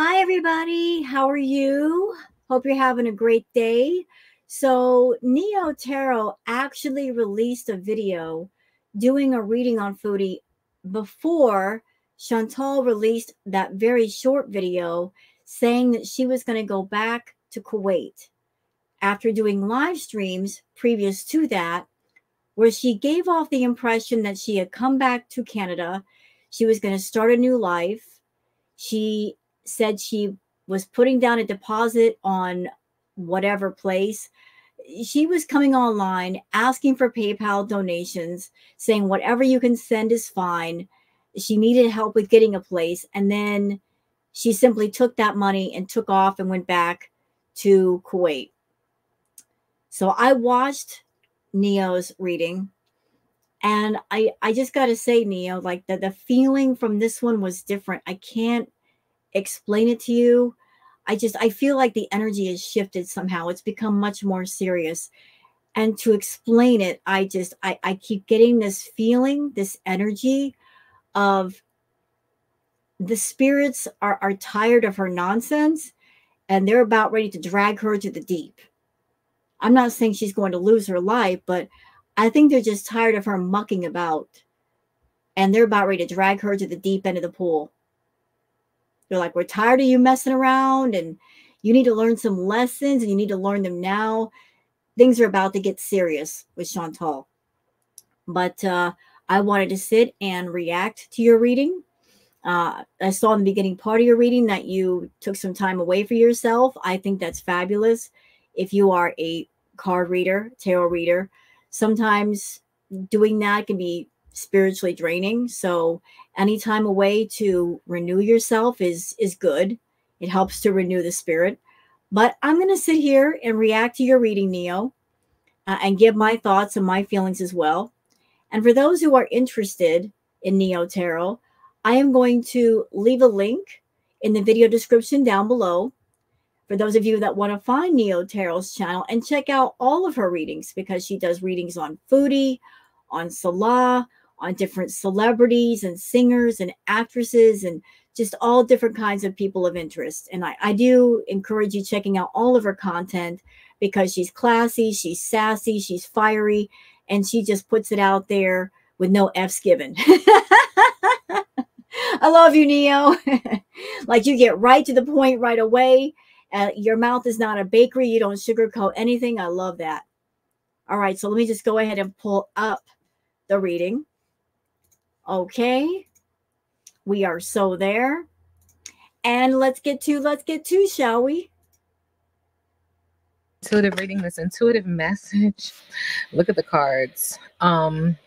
Hi, everybody. How are you? Hope you're having a great day. So, Neo Tarot actually released a video doing a reading on Foodie before Chantal released that very short video saying that she was going to go back to Kuwait after doing live streams previous to that, where she gave off the impression that she had come back to Canada. She was going to start a new life. She said she was putting down a deposit on whatever place. She was coming online, asking for PayPal donations, saying whatever you can send is fine. She needed help with getting a place. And then she simply took that money and took off and went back to Kuwait. So I watched Neo's reading. And I just got to say, Neo, like the feeling from this one was different. I can't explain it to you. I feel like the energy has shifted somehow. It's become much more serious. And to explain it, I keep getting this feeling, this energy of the spirits are tired of her nonsense and they're about ready to drag her to the deep. I'm not saying she's going to lose her life, but I think they're just tired of her mucking about and they're about ready to drag her to the deep end of the pool. They're like, we're tired of you messing around and you need to learn some lessons and you need to learn them now. Things are about to get serious with Chantal. But I wanted to sit and react to your reading. I saw in the beginning part of your reading that you took some time away for yourself. I think that's fabulous. If you are a card reader, tarot reader, sometimes doing that can be spiritually draining. So any time away to renew yourself is good. It helps to renew the spirit. But I'm going to sit here and react to your reading, Neo, and give my thoughts and my feelings as well. And for those who are interested in Neo Tarot, I am going to leave a link in the video description down below for those of you that want to find Neo Tarot's channel and check out all of her readings, because she does readings on Foodie, on Salah, on different celebrities and singers and actresses and just all different kinds of people of interest. And I do encourage you checking out all of her content because she's classy, she's sassy, she's fiery, and she just puts it out there with no F's given. I love you, Neo. Like, you get right to the point right away. Your mouth is not a bakery. You don't sugarcoat anything. I love that. All right, so let me just go ahead and pull up the reading. Okay, we are so there. And let's get to, shall we? Intuitive reading, this intuitive message. Look at the cards. For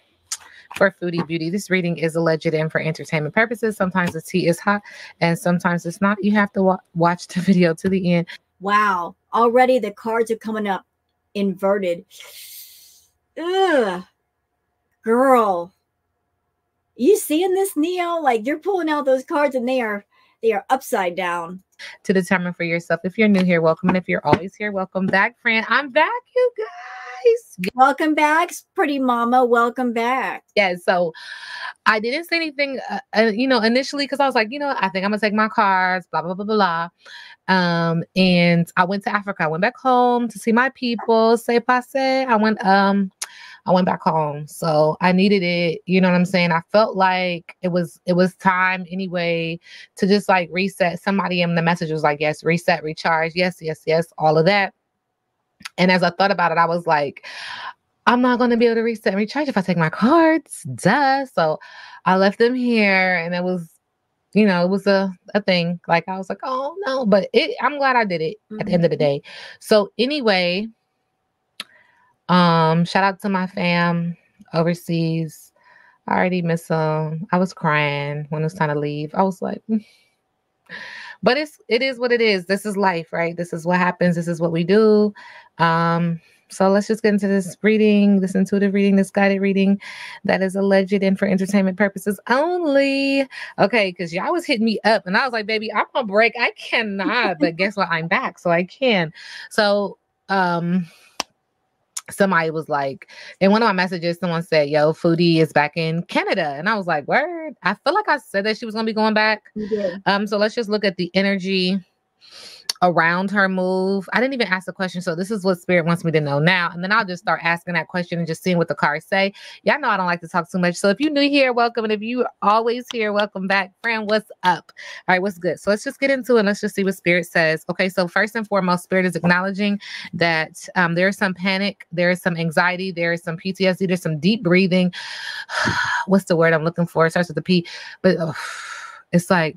Foodie Beauty, this reading is alleged and for entertainment purposes. Sometimes the tea is hot and sometimes it's not. You have to watch the video to the end. Wow, already the cards are coming up inverted. Ugh, girl, you seeing this, Neo? Like, you're pulling out those cards and they are upside down. To determine for yourself. If you're new here, welcome. And if you're always here, welcome back, friend. I'm back, you guys. Welcome back, pretty mama. Welcome back. Yeah, so I didn't say anything, initially, because I was like, I think I'm gonna take my cards, blah, blah, blah, blah, blah. And I went to Africa. I went back home to see my people. C'est passé. I went back home. So I needed it. You know what I'm saying? I felt like it was time anyway to just like reset. Somebody in the message was like, yes, reset, recharge. Yes, yes, yes. All of that. And as I thought about it, I was like, I'm not going to be able to reset and recharge if I take my cards. Duh. So I left them here and it was, it was a thing. Like, I was like, oh no, but I'm glad I did it at the end of the day. So anyway, shout out to my fam overseas. I already miss them. I was crying when it was time to leave. I was like, but it is what it is. This is life, right? This is what happens. This is what we do. So let's just get into this reading, this intuitive reading, this guided reading that is alleged and for entertainment purposes only. Okay, because y'all was hitting me up and I was like, baby, I'm on break. I cannot. But guess what? I'm back, so I can. So somebody was like, in one of my messages, someone said, yo, Foodie is back in Canada. And I was like, word? I feel like I said that she was going to be going back. You did. So let's just look at the energy around her move. I didn't even ask the question. So this is what spirit wants me to know now. And then I'll just start asking that question and just seeing what the cards say. Y'all know I don't like to talk too much. So if you're new here, welcome. And if you always here, welcome back. Friend, what's up? All right, what's good? So let's just get into it. Let's just see what spirit says. Okay, so first and foremost, spirit is acknowledging that there is some panic, there is some anxiety, there is some PTSD, there's some deep breathing. What's the word I'm looking for? It starts with the P, but it's like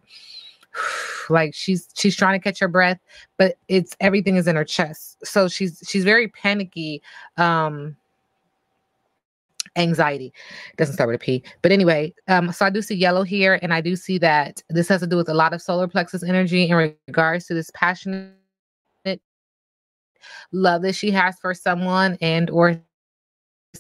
she's trying to catch her breath, but it's everything is in her chest. So she's very panicky. Anxiety doesn't start with a P, but anyway, so I do see yellow here, and I do see that this has to do with a lot of solar plexus energy in regards to this passionate love that she has for someone and or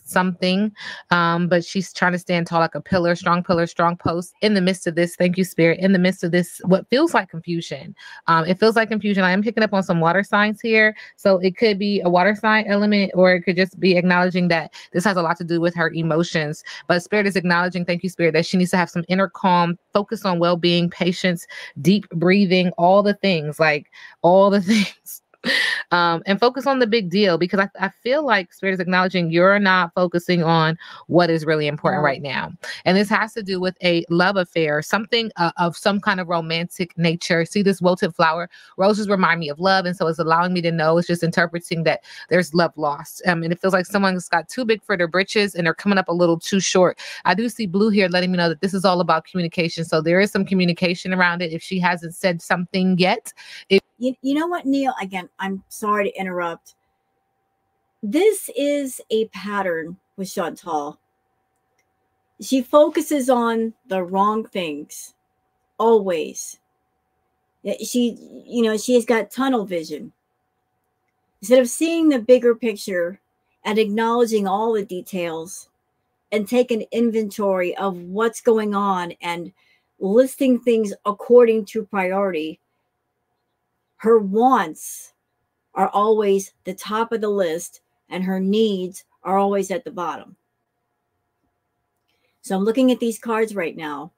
something, but she's trying to stand tall like a pillar, strong post in the midst of this. Thank you, spirit. In the midst of this, what feels like confusion. It feels like confusion. I am picking up on some water signs here, so it could be a water sign element, or it could just be acknowledging that this has a lot to do with her emotions. But spirit is acknowledging, thank you, spirit, that she needs to have some inner calm, focus on well-being, patience, deep breathing, all the things, like all the things. And focus on the big deal, because I feel like spirit is acknowledging you're not focusing on what is really important right now. And this has to do with a love affair, something of some kind of romantic nature. See this wilted flower? Roses remind me of love. And so it's allowing me to know, it's just interpreting that there's love lost. And it feels like someone's got too big for their britches and they're coming up a little too short. I do see blue here letting me know that this is all about communication. So there is some communication around it. If she hasn't said something yet, You know what, Neil? Again, I'm sorry to interrupt. This is a pattern with Chantal. She focuses on the wrong things, always. She has got tunnel vision. Instead of seeing the bigger picture and acknowledging all the details and taking inventory of what's going on and listing things according to priority, her wants are always the top of the list and her needs are always at the bottom. So I'm looking at these cards right now.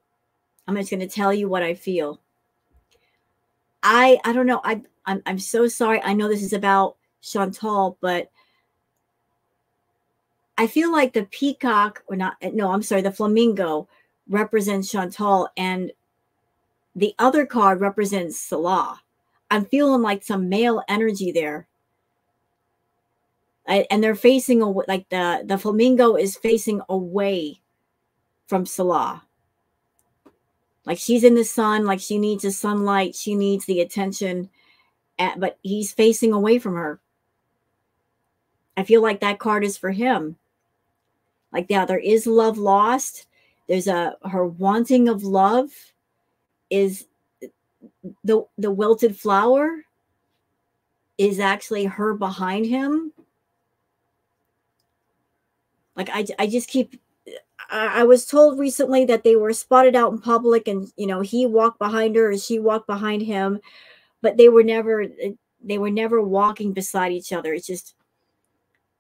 I'm just going to tell you what I feel. I don't know. I'm so sorry. I know this is about Chantal, but I feel like the peacock, or not, no, I'm sorry, the flamingo represents Chantal and the other card represents Salah. I'm feeling like some male energy there. And they're facing, like the flamingo is facing away from Salah. Like she's in the sun, like she needs the sunlight, she needs the attention, but he's facing away from her. I feel like that card is for him. Like, yeah, there is love lost. There's her wanting of love is the wilted flower is actually her behind him. Like I just keep, I was told recently that they were spotted out in public and, he walked behind her and she walked behind him, but they were never walking beside each other. It's just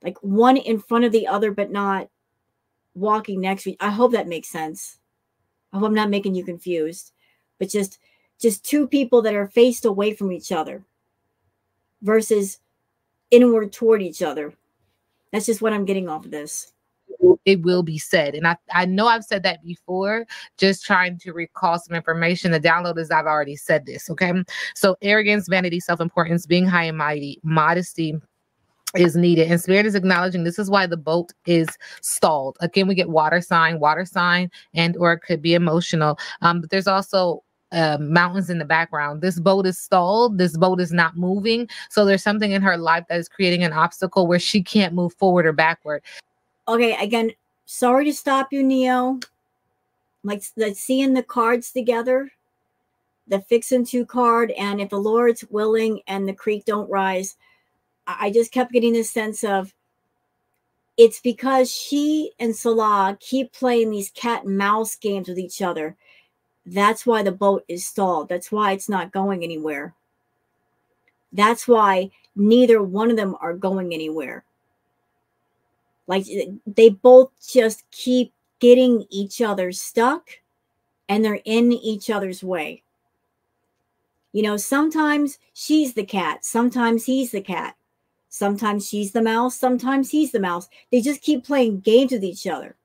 like one in front of the other, but not walking next to each. I hope that makes sense. I hope I'm not making you confused, but just two people that are faced away from each other versus inward toward each other. That's just what I'm getting off of this. It will be said. And I know I've said that before, just trying to recall some information. The download is I've already said this. Okay. So arrogance, vanity, self-importance, being high and mighty, modesty is needed. And spirit is acknowledging this is why the boat is stalled. Again, we get water sign, and or it could be emotional. But there's also mountains in the background. This boat is stalled. This boat is not moving. So there's something in her life that is creating an obstacle where she can't move forward or backward. Okay, again, sorry to stop you, Neo. Like seeing the cards together, the fixin' 2 card, and if the Lord's willing and the creek don't rise, I just kept getting this sense of it's because she and Salah keep playing these cat and mouse games with each other. That's why the boat is stalled. That's why it's not going anywhere. That's why neither one of them are going anywhere. Like they both just keep getting each other stuck and they're in each other's way. You know, sometimes she's the cat, sometimes he's the cat. Sometimes she's the mouse, sometimes he's the mouse. They just keep playing games with each other.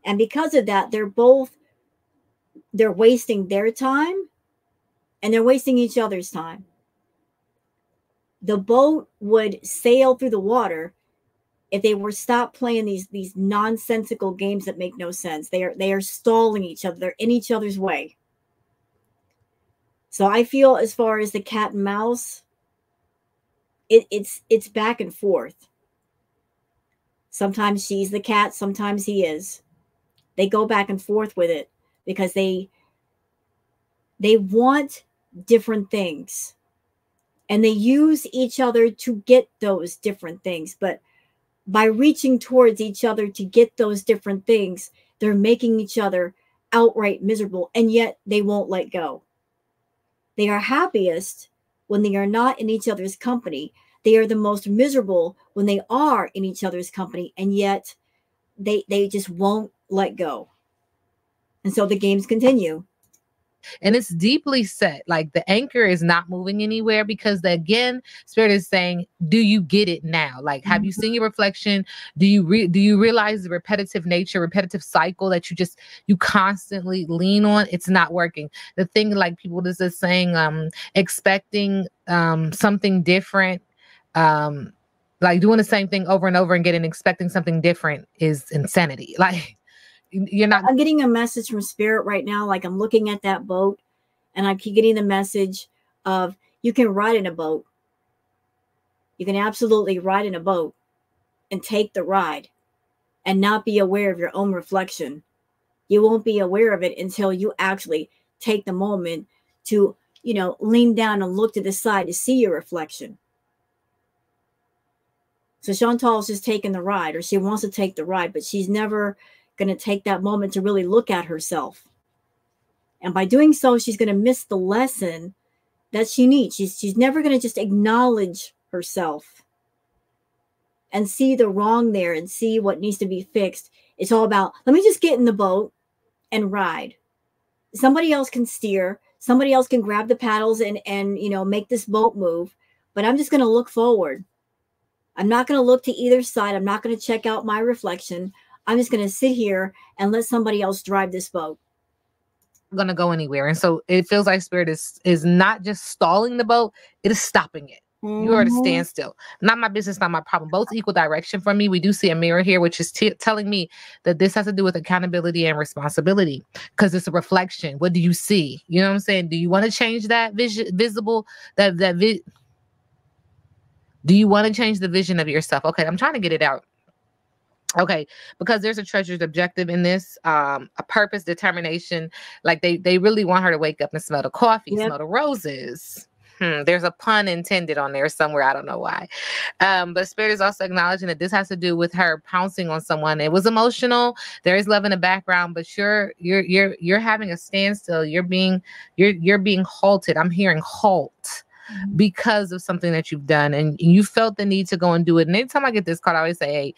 And because of that, they're wasting their time and they're wasting each other's time. The boat would sail through the water if they were stopped playing these nonsensical games that make no sense. They are stalling each other. They're in each other's way. So I feel as far as the cat and mouse, it's back and forth. Sometimes she's the cat, sometimes he is. They go back and forth with it because they want different things. And they use each other to get those different things. But by reaching towards each other to get those different things, they're making each other outright miserable, and yet they won't let go. They are happiest when they are not in each other's company. They are the most miserable when they are in each other's company, and yet they just won't let go. And so the games continue. And it's deeply set. Like the anchor is not moving anywhere because again, spirit is saying, do you get it now? Like, have you seen your reflection? Do you realize the repetitive nature, repetitive cycle that you constantly lean on? It's not working. The thing, like people just saying, expecting something different, like doing the same thing over and over and expecting something different is insanity. Like you're not. I'm getting a message from spirit right now. Like I'm looking at that boat and I keep getting the message of you can ride in a boat. You can absolutely ride in a boat and take the ride and not be aware of your own reflection. You won't be aware of it until you actually take the moment to, lean down and look to the side to see your reflection. So Chantal's just taking the ride, or she wants to take the ride, but she's never going to take that moment to really look at herself. And by doing so, she's going to miss the lesson that she needs. She's never going to just acknowledge herself and see the wrong there and see what needs to be fixed. It's all about, let me just get in the boat and ride. Somebody else can steer. Somebody else can grab the paddles and make this boat move. But I'm just going to look forward. I'm not going to look to either side. I'm not going to check out my reflection. I'm just going to sit here and let somebody else drive this boat. Going to go anywhere. And so it feels like spirit is not just stalling the boat, it is stopping it. You are at a standstill. Not my business, not my problem. Both equal direction for me. We do see a mirror here, which is telling me that this has to do with accountability and responsibility because it's a reflection. What do you see? You know what I'm saying? Do you want to change that visible, do you want to change the vision of yourself? Okay, I'm trying to get it out. Okay, because there's a treasured objective in this, a purpose, determination. Like they really want her to wake up and smell the coffee, smell the roses. There's a pun intended on there somewhere. I don't know why. But spirit is also acknowledging that this has to do with her pouncing on someone. It was emotional. There is love in the background, but you're having a standstill. You're being halted. I'm hearing halt because of something that you've done and you felt the need to go and do it. And anytime I get this card, I always say, hey,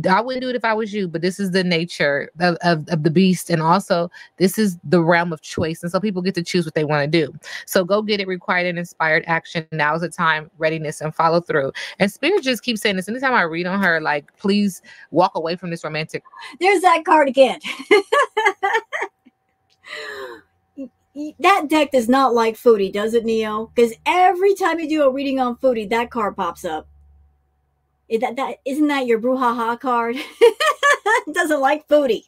I wouldn't do it if I was you, but this is the nature of the beast. And also this is the realm of choice. And so people get to choose what they want to do. So go get it, required and inspired action. Now is the time, readiness and follow through. And spirit just keeps saying this. Anytime I read on her, like, please walk away from this romantic. There's that card again. That deck does not like Fraudy, does it, Neo? Because every time you do a reading on Fraudy, that card pops up. Isn't that your brouhaha card? It doesn't like Fraudy.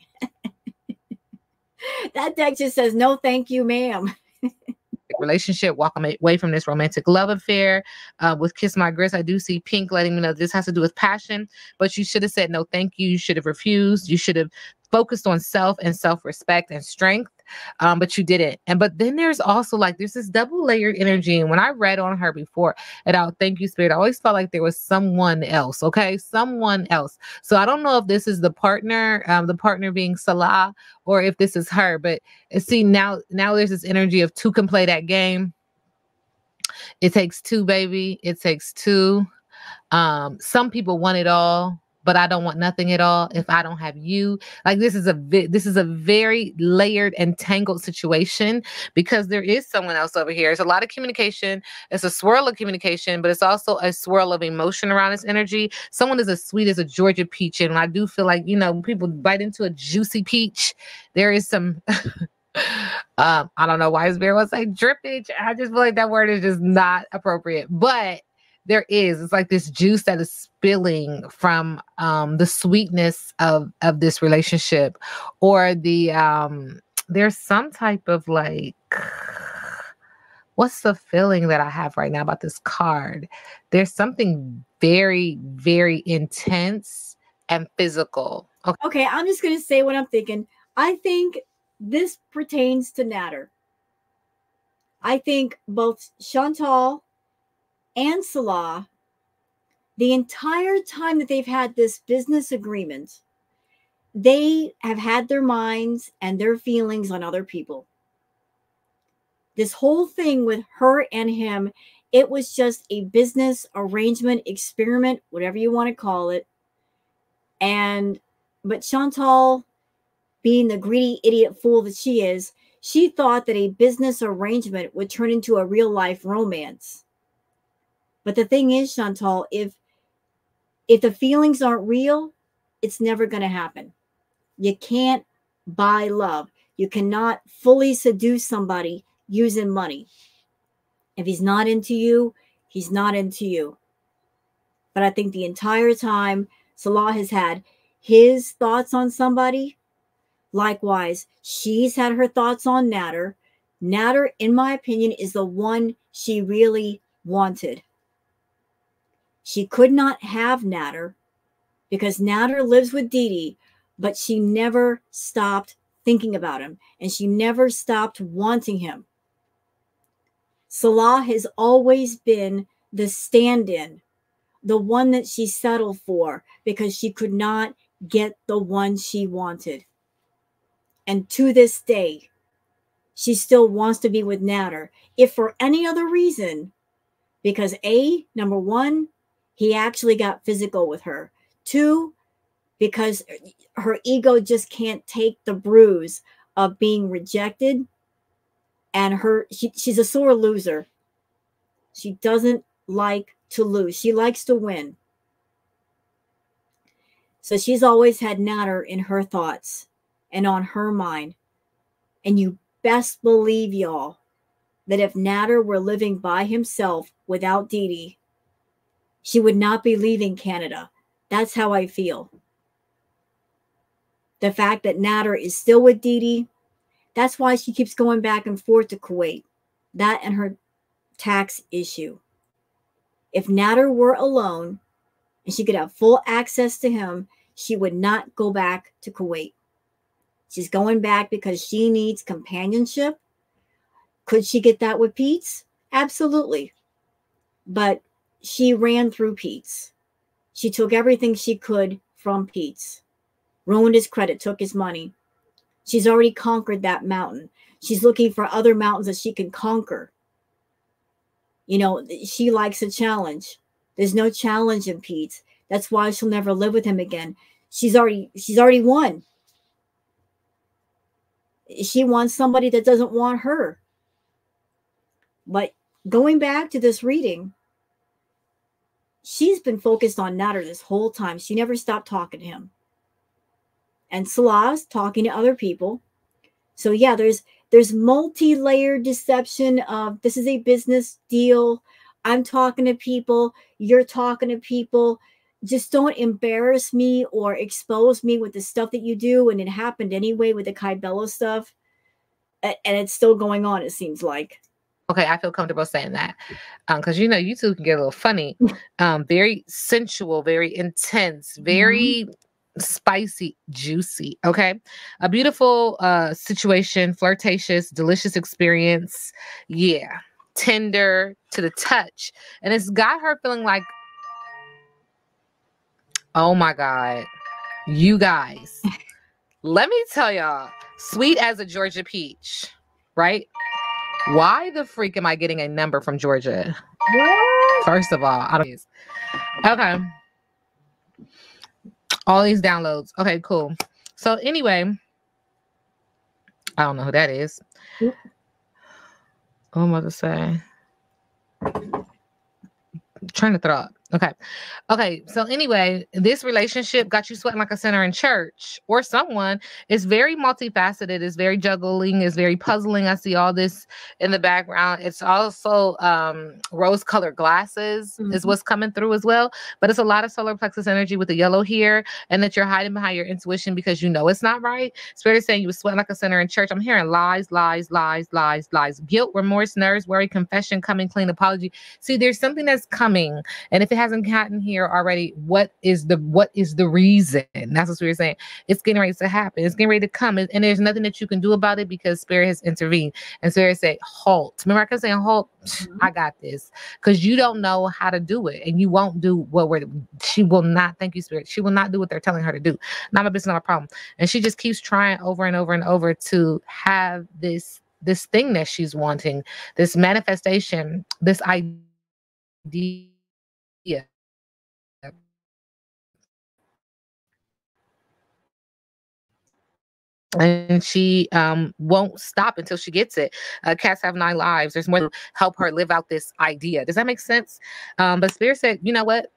That deck just says, no, thank you, ma'am. Relationship, walk away from this romantic love affair. With Kiss My Grits, I do see pink letting me know this has to do with passion, but you should have said no thank you. You should have refused. You should have focused on self and self-respect and strength, but you didn't. But then there's also like there's this double layered energy. And when I read on her before, and I'll thank you, spirit, I always felt like there was someone else. Okay, someone else. So I don't know if this is the partner being Salah, or if this is her. But see, now there's this energy of two can play that game. It takes two, baby. It takes two. Some people want it all, but I don't want nothing at all if I don't have you. Like this is a very layered and tangled situation because there is someone else over here. It's a lot of communication. It's a swirl of communication, but it's also a swirl of emotion around this energy. Someone is as sweet as a Georgia peach, and I do feel like, when people bite into a juicy peach, there is some I don't know why his bear was like drippage. I just feel like that word is just not appropriate. But it's like this juice that is spilling from the sweetness of this relationship, or there's some type of like, what's the feeling that I have right now about this card? There's something very, very intense and physical. Okay, I'm just going to say what I'm thinking. I think this pertains to Natter. I think both Chantal and Salah, the entire time that they've had this business agreement, they have had their minds and their feelings on other people. This whole thing with her and him, it was just a business arrangement, experiment, whatever you want to call it. But Chantal, being the greedy idiot fool that she is, she thought that a business arrangement would turn into a real life romance. But the thing is, Chantal, if the feelings aren't real, it's never going to happen. You can't buy love. You cannot fully seduce somebody using money. If he's not into you, he's not into you. But I think the entire time Salah has had his thoughts on somebody, likewise, she's had her thoughts on Natter. Natter, in my opinion, is the one she really wanted. She could not have Natter because Natter lives with Dee Dee, but she never stopped thinking about him and she never stopped wanting him. Salah has always been the stand-in, the one that she settled for because she could not get the one she wanted. And to this day, she still wants to be with Natter, if for any other reason, because number one, he actually got physical with her. Two, because her ego just can't take the bruise of being rejected. And she's a sore loser. She doesn't like to lose. She likes to win. So she's always had Natter in her thoughts and on her mind. And you best believe, y'all, that if Natter were living by himself without Dee Dee, she would not be leaving Canada. That's how I feel. The fact that Natter is still with Dee Dee, that's why she keeps going back and forth to Kuwait. That and her tax issue. If Natter were alone and she could have full access to him, she would not go back to Kuwait. She's going back because she needs companionship. Could she get that with Pete's? Absolutely. But she ran through Pete's. She took everything she could from Pete's. Ruined his credit, took his money. She's already conquered that mountain. She's looking for other mountains that she can conquer. She likes a challenge. There's no challenge in Pete's. That's why she'll never live with him again. She's already won. She wants somebody that doesn't want her. But going back to this reading, she's been focused on Natter this whole time. She never stopped talking to him. And Salah's talking to other people. So yeah, there's multi-layered deception of this is a business deal. I'm talking to people. You're talking to people. Just don't embarrass me or expose me with the stuff that you do. And it happened anyway with the Kybella stuff. And it's still going on, it seems like. Okay, I feel comfortable saying that. Because you two can get a little funny. Very sensual, very intense, very spicy, juicy. Okay. A beautiful situation, flirtatious, delicious experience. Yeah. Tender to the touch. And it's got her feeling like, oh my God, you guys, let me tell y'all, sweet as a Georgia peach, right? Why the freak am I getting a number from Georgia? What? First of all, I don't. Okay. All these downloads. Okay, cool. So anyway, I don't know who that is. What am I about to say? Trying to throw up. Okay. So anyway, this relationship got you sweating like a sinner in church, or someone is very multifaceted, is very juggling, is very puzzling. I see all this in the background. It's also rose-colored glasses is what's coming through as well. But it's a lot of solar plexus energy with the yellow here, and that you're hiding behind your intuition because you know it's not right. Spirit is saying you were sweating like a sinner in church. I'm hearing lies, guilt, remorse, nerves, worry, confession, coming clean, apology. See, there's something that's coming, and if it hasn't gotten here already, what is the reason? That's what we were saying. It's getting ready to happen. It's getting ready to come, and there's nothing that you can do about it because Spirit has intervened. And Spirit say, halt. Remember, I kept saying, halt. I got this, because you don't know how to do it, and you won't do what she will not. Thank you, Spirit. She will not do what they're telling her to do. Not my business, not my problem. And she just keeps trying over and over and over to have this thing that she's wanting, this manifestation, this idea. And she won't stop until she gets it. Cats have 9 lives. There's more to help her live out this idea. Does that make sense? But Spirit said, you know what?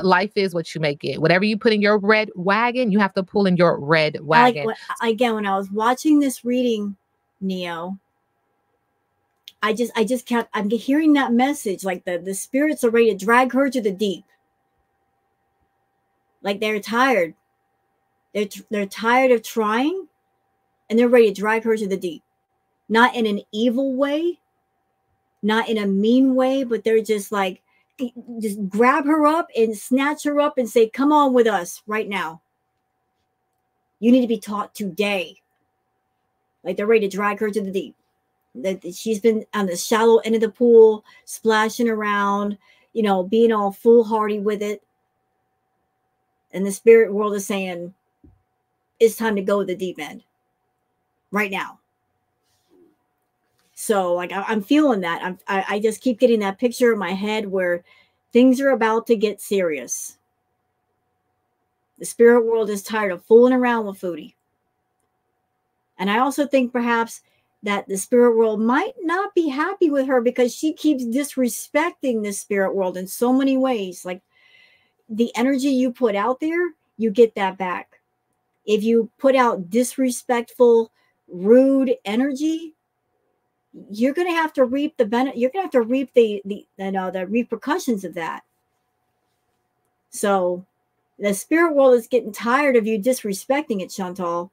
Life is what you make it. Whatever you put in your red wagon, you have to pull in your red wagon. Again, when I was watching this reading, Neo, I just kept, I'm hearing that message, like the spirits are ready to drag her to the deep. Like they're tired. They're tired of trying, and they're ready to drag her to the deep. Not in an evil way, not in a mean way, but they're just like, just grab her up and snatch her up and say, come on with us right now. You need to be taught today. Like they're ready to drag her to the deep. That she's been on the shallow end of the pool, splashing around, you know, being all foolhardy with it. And the spirit world is saying, it's time to go to the deep end right now. So like I'm feeling that. I just keep getting that picture in my head where things are about to get serious. The spirit world is tired of fooling around with Fraudy. And I also think perhaps that the spirit world might not be happy with her because she keeps disrespecting the spirit world in so many ways. Like the energy you put out there, you get that back. If you put out disrespectful, rude energy, you're going to have to reap the benefit. You're going to have to reap the repercussions of that. So the spirit world is getting tired of you disrespecting it, Chantal.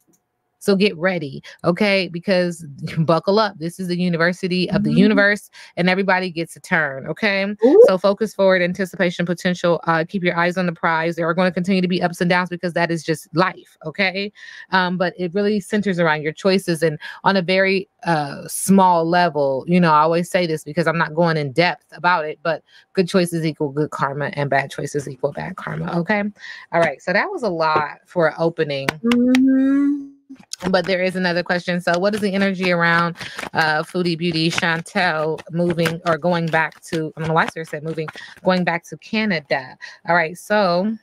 So get ready, okay? Because buckle up. This is the university of the universe, and everybody gets a turn, okay? Ooh. So focus forward, anticipation, potential. Keep your eyes on the prize. There are going to continue to be ups and downs because that is just life, okay? But it really centers around your choices, and on a very small level. You know, I always say this because I'm not going in depth about it, but good choices equal good karma, and bad choices equal bad karma, okay? All right, so that was a lot for opening. But there is another question. So what is the energy around Foodie Beauty Chantel moving or going back to, I don't know why Sarah said moving, going back to Canada. All right, so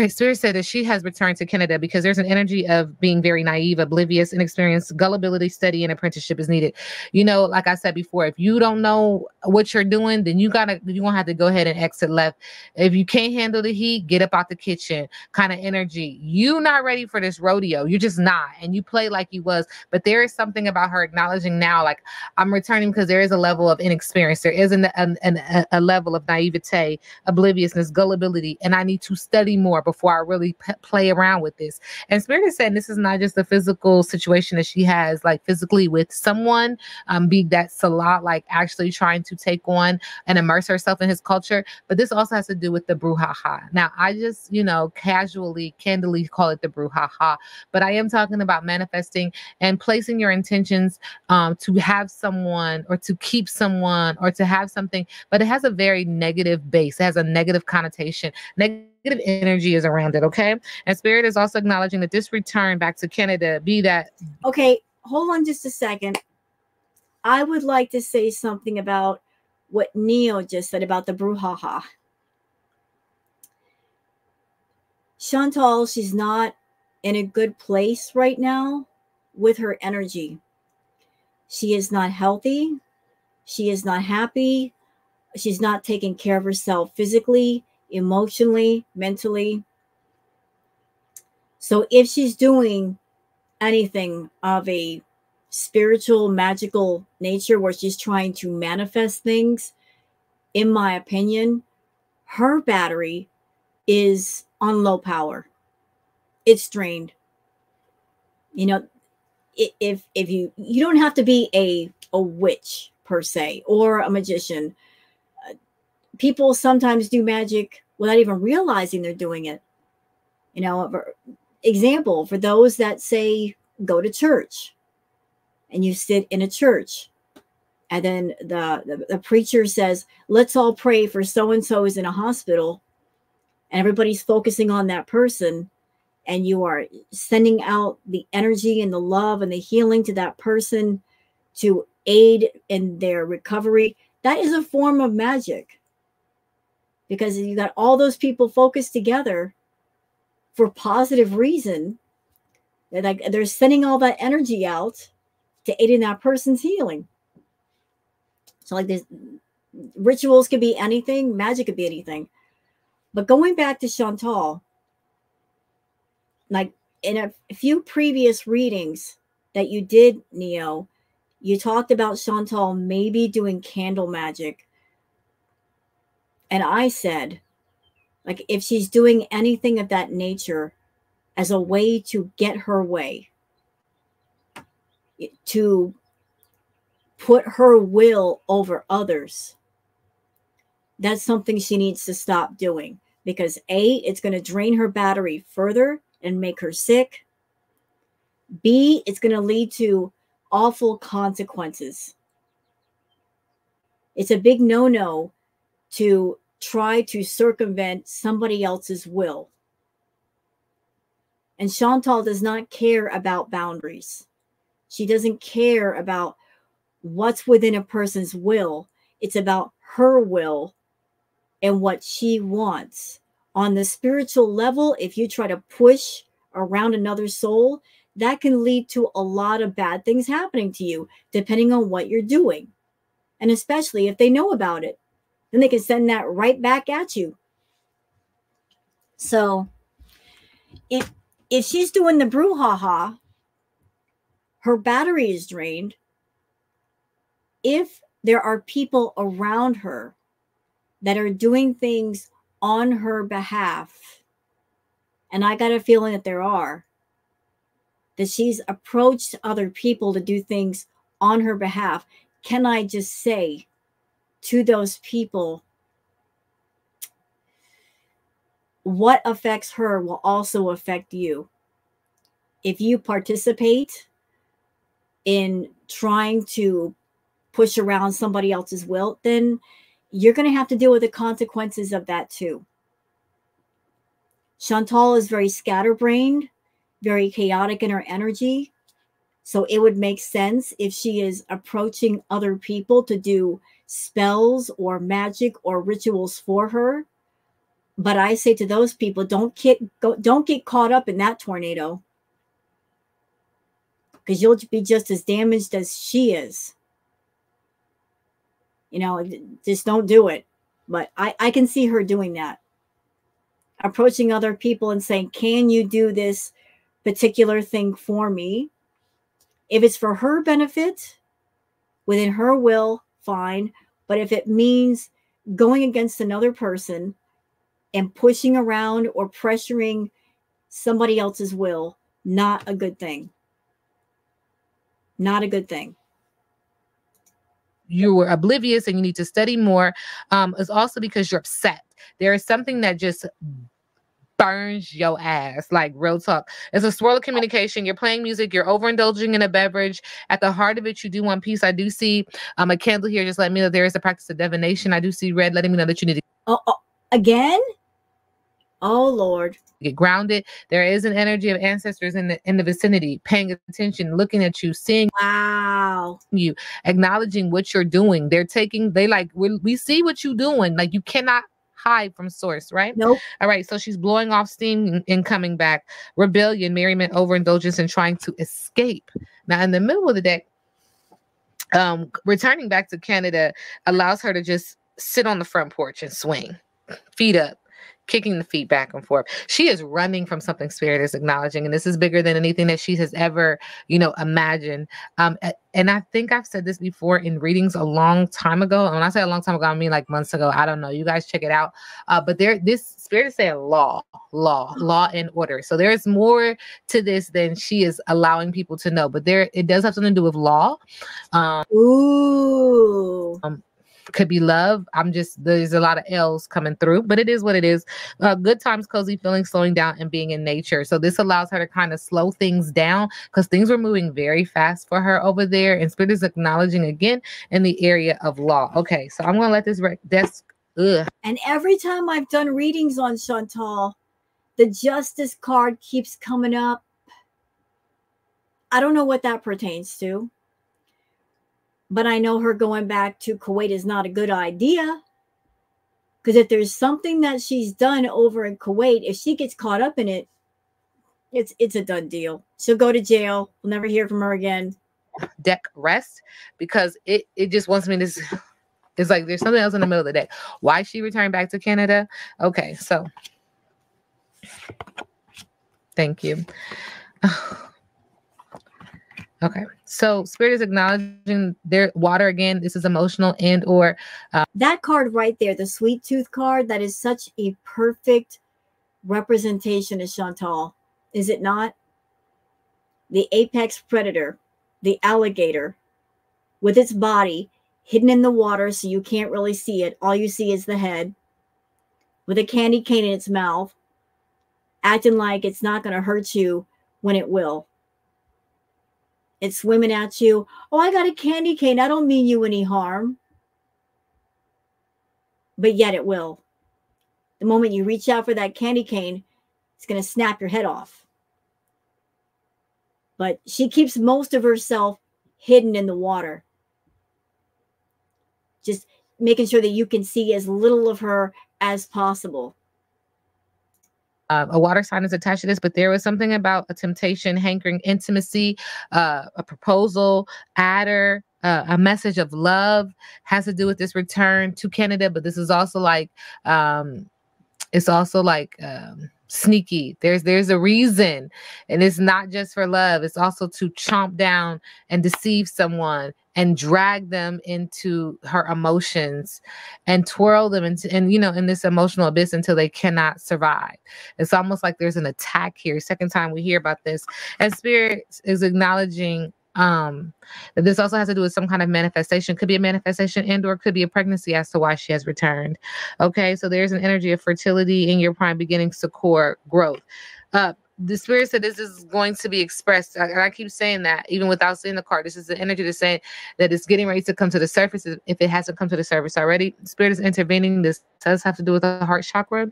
Spirit said that she has returned to Canada because there's an energy of being very naive, oblivious, inexperienced, gullibility, study, and apprenticeship is needed. You know, like I said before, if you don't know what you're doing, then you're gonna have to go ahead and exit left. If you can't handle the heat, get up out the kitchen kind of energy. You're not ready for this rodeo. You're just not. And you play like you was. But there is something about her acknowledging now, like, I'm returning because there is a level of inexperience. There is a level of naivete, obliviousness, gullibility, and I need to study more before I really play around with this. And Spirit is saying this is not just a physical situation that she has, like physically with someone, be that a lot, like actually trying to take on and immerse herself in his culture, but this also has to do with the brouhaha. Now, I just, casually, candidly call it the brouhaha, but I am talking about manifesting and placing your intentions to have someone or to keep someone or to have something, but it has a very negative base. It has a negative connotation. Negative energy is around it, okay? And Spirit is also acknowledging that this return back to Canada, be that... Okay, hold on just a second. I would like to say something about what Neo just said about the brouhaha. Chantal, she's not in a good place right now with her energy. She is not healthy. She is not happy. She's not taking care of herself physically, emotionally, mentally. So if she's doing anything of a spiritual, magical nature where she's trying to manifest things, in my opinion, her battery is on low power. It's drained. You know, if you don't have to be a witch per se or a magician. People sometimes do magic without even realizing they're doing it. You know, example for those that say go to church and you sit in a church and then the preacher says, let's all pray for so and so is in a hospital, and everybody's focusing on that person, and you are sending out the energy and the love and the healing to that person to aid in their recovery. That is a form of magic, because you got all those people focused together for positive reason. They're sending all that energy out to aid in that person's healing. So like this, rituals could be anything, magic could be anything. But going back to Chantal, like in a few previous readings that you did, Neo, you talked about Chantal maybe doing candle magic. And I said, like, if she's doing anything of that nature as a way to get her way, to put her will over others, that's something she needs to stop doing, because A, it's going to drain her battery further and make her sick. B, it's going to lead to awful consequences. It's a big no-no to try to circumvent somebody else's will. And Chantal does not care about boundaries. She doesn't care about what's within a person's will. It's about her will and what she wants. On the spiritual level, if you try to push around another soul, that can lead to a lot of bad things happening to you, depending on what you're doing. And especially if they know about it, then they can send that right back at you. So if she's doing the brouhaha, her battery is drained. If there are people around her that are doing things on her behalf, and I got a feeling that there are, that she's approached other people to do things on her behalf, can I just say to those people, what affects her will also affect you. If you participate in trying to push around somebody else's will, then you're going to have to deal with the consequences of that too. Chantal is very scatterbrained, very chaotic in her energy. So it would make sense if she is approaching other people to do spells or magic or rituals for her. But I say to those people, don't get caught up in that tornado, because you'll be just as damaged as she is. You know, just don't do it. But I can see her doing that. Approaching other people and saying, can you do this particular thing for me? If it's for her benefit, within her will, fine. But if it means going against another person and pushing around or pressuring somebody else's will, not a good thing. Not a good thing. You were oblivious and you need to study more. It's also because you're upset. There is something that just burns your ass, like real talk. It's a swirl of communication. You're playing music, you're overindulging in a beverage. At the heart of it, you do want peace. I do see a candle here just letting me know there is a practice of divination. I do see red letting me know that you need to again? Oh, Lord. Get grounded. There is an energy of ancestors in the vicinity, paying attention, looking at you, seeing Wow. you, acknowledging what you're doing. They like, we see what you're doing. Like, you cannot hide from source, right? Nope. All right. So she's blowing off steam and coming back. Rebellion, merriment, overindulgence, and trying to escape. Now, in the middle of the deck, returning back to Canada allows her to just sit on the front porch and swing, feet up, kicking the feet back and forth. She is running from something Spirit is acknowledging, and this is bigger than anything that she has ever, imagined. And I think I've said this before in readings a long time ago. And when I say a long time ago, I mean like months ago. I don't know. You guys check it out. But this Spirit is saying law and order. So there is more to this than she is allowing people to know. But it does have something to do with law. Ooh. Could be love. There's a lot of L's coming through, but it is what it is. Good times, cozy feeling, slowing down, and being in nature. So this allows her to kind of slow things down because things were moving very fast for her over there. And Spirit is acknowledging again in the area of law. Okay, so I'm going to let this desk. And every time I've done readings on Chantal, the Justice card keeps coming up. I don't know what that pertains to. But I know her going back to Kuwait is not a good idea. Because if there's something that she's done over in Kuwait, if she gets caught up in it, it's a done deal. She'll go to jail. We'll never hear from her again. Deck rest because it just wants me to. It's like there's something else in the middle of the deck. Why she returned back to Canada? Okay, so thank you. Okay, so Spirit is acknowledging their water again. This is emotional and or that card right there, the Sweet Tooth card, that is such a perfect representation of Chantal, is it not? The apex predator, the alligator, with its body hidden in the water so you can't really see it. All you see is the head, with a candy cane in its mouth, acting like it's not going to hurt you when it will. It's swimming at you. Oh, I got a candy cane. I don't mean you any harm. But yet it will. The moment you reach out for that candy cane, it's going to snap your head off. But she keeps most of herself hidden in the water. Just making sure that you can see as little of her as possible. A water sign is attached to this, but there was something about a temptation, hankering, intimacy, a proposal, adder, a message of love has to do with this return to Canada. But this is also like, sneaky. There's a reason, and it's not just for love. It's also to chomp down and deceive someone and drag them into her emotions and twirl them in this emotional abyss until they cannot survive. It's almost like there's an attack here. Second time we hear about this, and Spirit is acknowledging that this also has to do with some kind of manifestation. Could be a manifestation and or could be a pregnancy as to why she has returned. Okay, so there's an energy of fertility in your prime beginnings to core growth. The Spirit said this is going to be expressed, and I keep saying that even without seeing the card. This is the energy to say that it's getting ready to come to the surface if it hasn't come to the surface already. Spirit is intervening. This does have to do with the heart chakra.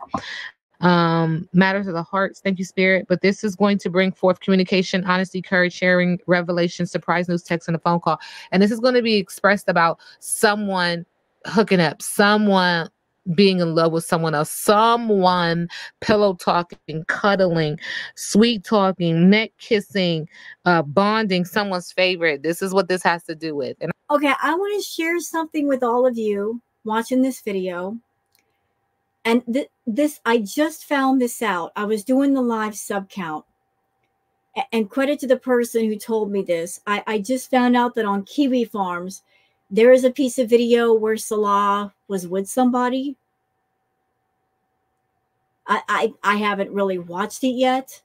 Matters of the hearts. Thank you, Spirit. But this is going to bring forth communication, honesty, courage, sharing, revelation, surprise news, text, and a phone call. And this is going to be expressed about someone hooking up, someone being in love with someone else, someone pillow talking, cuddling, sweet talking, neck kissing, bonding, someone's favorite. This is what this has to do with. And okay, I want to share something with all of you watching this video. And this, I just found this out. I was doing the live sub count. And credit to the person who told me this. I just found out that on Kiwi Farms, there is a piece of video where Salah was with somebody. I haven't really watched it yet.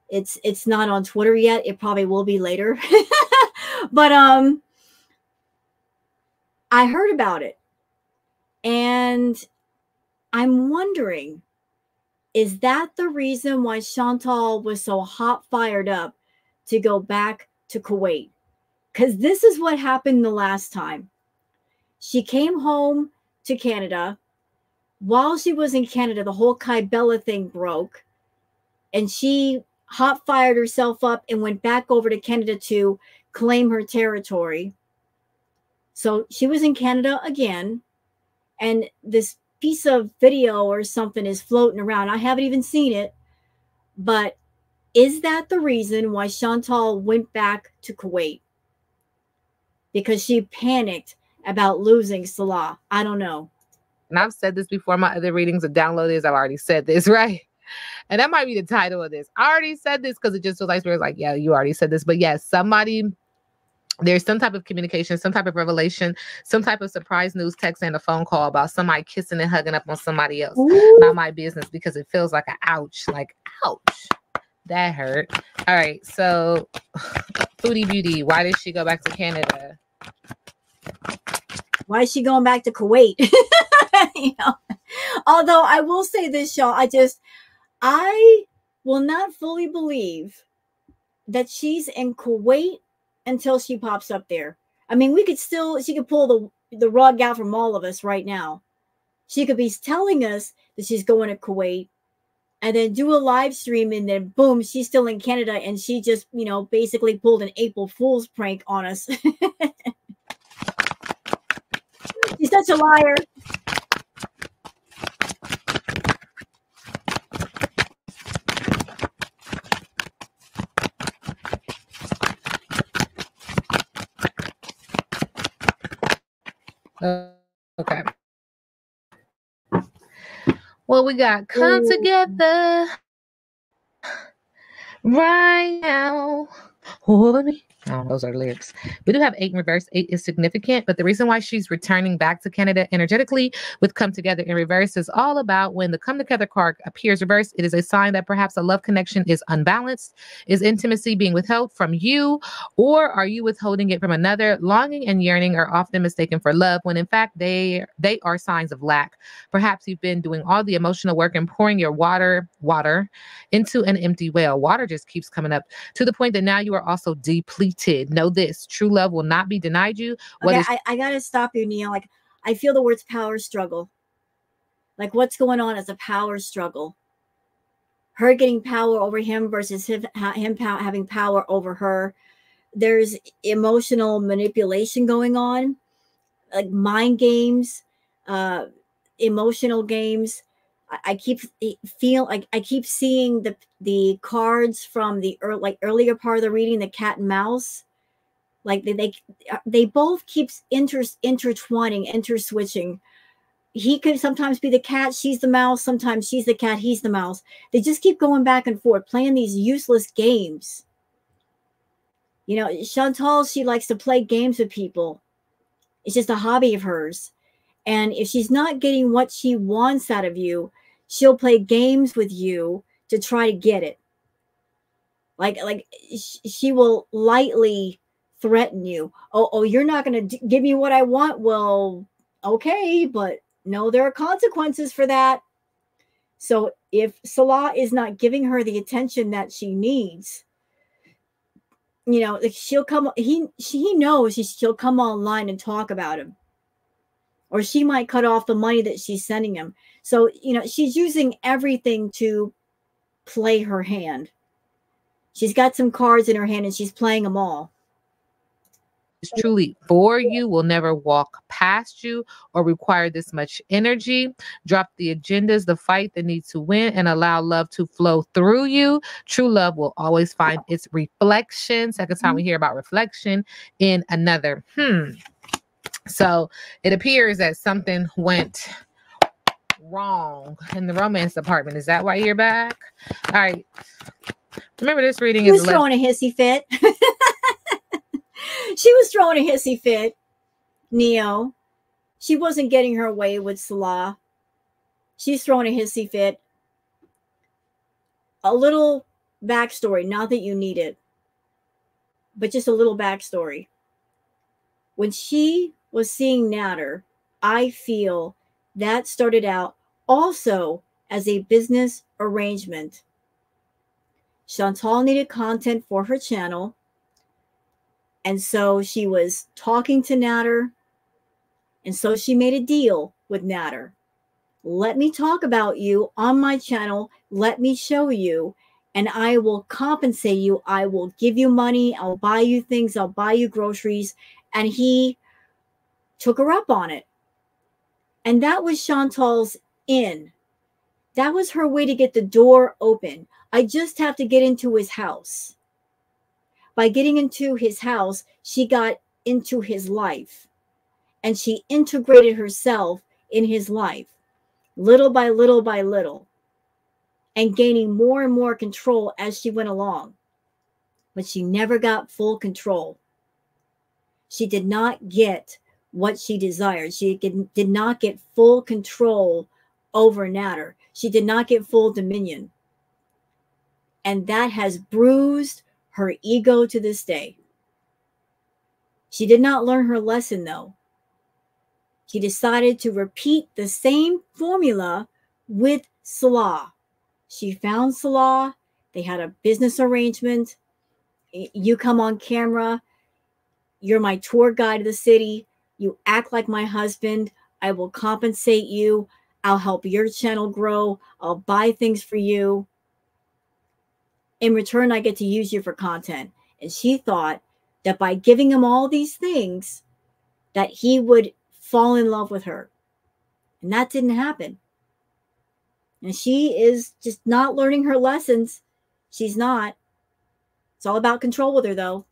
It's not on Twitter yet. It probably will be later. But I heard about it. And I'm wondering, is that the reason why Chantal was so hot fired up to go back to Kuwait? Because this is what happened the last time. She came home to Canada. While she was in Canada, the whole Kybella thing broke, and she hot fired herself up and went back over to Canada to claim her territory. So she was in Canada again, and this piece of video or something is floating around. I haven't even seen it, but is that the reason why Chantal went back to Kuwait? Because she panicked about losing Salah. I don't know. And I've said this before. My other readings of downloaders, I've already said this, right? And that might be the title of this. I already said this because it just feels like Spirit's like, yeah, you already said this. But yes, there's some type of communication, some type of revelation, some type of surprise news text and a phone call about somebody kissing and hugging up on somebody else. Ooh. Not my business, because it feels like an ouch. Like, ouch. That hurt. All right. So, Foodie Beauty, why did she go back to Canada? Why is she going back to Kuwait? Although I will say this, y'all, I will not fully believe that she's in Kuwait until she pops up there. I mean, she could pull the rug out from all of us right now. She could be telling us that she's going to Kuwait and then do a live stream, and then boom, she's still in Canada, and she just, basically pulled an April Fool's prank on us. She's such a liar. Okay. Well, we got come together right now. Hold me. Oh, those are the lyrics. We do have 8 in reverse. 8 is significant, but the reason why she's returning back to Canada energetically with come together in reverse is all about when the come together card appears reversed. It is a sign that perhaps a love connection is unbalanced. Is intimacy being withheld from you, or are you withholding it from another? Longing and yearning are often mistaken for love when in fact they are signs of lack. Perhaps you've been doing all the emotional work and pouring your water into an empty well. Water just keeps coming up to the point that now you are also depleted. Know this: true love will not be denied you. Okay, I gotta stop you, Neil. Like, I feel the words power struggle. Like, what's going on is a power struggle. Her getting power over him versus him having power over her. There's emotional manipulation going on, like mind games, emotional games. I keep seeing the cards from the earlier part of the reading, the cat and mouse. Like they both keeps intertwining, interswitching. He could sometimes be the cat, she's the mouse. Sometimes she's the cat, he's the mouse. They just keep going back and forth, playing these useless games. Chantal, she likes to play games with people. It's just a hobby of hers. And if she's not getting what she wants out of you, she'll play games with you to try to get it. Like she will lightly threaten you. Oh, you're not going to give me what I want. Well, okay, but no, there are consequences for that. So if Salah is not giving her the attention that she needs, she'll come. He knows she'll come online and talk about him, or she might cut off the money that she's sending him. So she's using everything to play her hand. She's got some cards in her hand and she's playing them all. Truly for you, will never walk past you or require this much energy. Drop the agendas, the fight, the need to win, and allow love to flow through you. True love will always find its reflection. Second time we hear about reflection in another. So it appears that something went wrong in the romance department. Is that why you're back? All right. Remember, this reading is throwing a hissy fit. She was throwing a hissy fit, Neo. She wasn't getting her way with Salah. She's throwing a hissy fit. A little backstory, not that you need it, but just a little backstory. When she was seeing Natter, I feel that started out also as a business arrangement. Chantal needed content for her channel. And so she was talking to Natter. And so she made a deal with Natter. let me talk about you on my channel. Let me show you, and I will compensate you. I will give you money. I'll buy you things. I'll buy you groceries. And he took her up on it. And that was Chantal's in. That was her way to get the door open. I just have to get into his house. By getting into his house, she got into his life. And she integrated herself in his life, little by little by little, and gaining more and more control as she went along. But she never got full control. She did not get what she desired. She did not get full control over Natter. She did not get full dominion. And that has bruised her ego to this day. She did not learn her lesson, though. She decided to repeat the same formula with Salah. She found Salah. They had a business arrangement. You come on camera. You're my tour guide of the city. You act like my husband. I will compensate you. I'll help your channel grow. I'll buy things for you. In return, I get to use you for content. And she thought that by giving him all these things, that he would fall in love with her. And that didn't happen. And she is just not learning her lessons. She's not. It's all about control with her, though.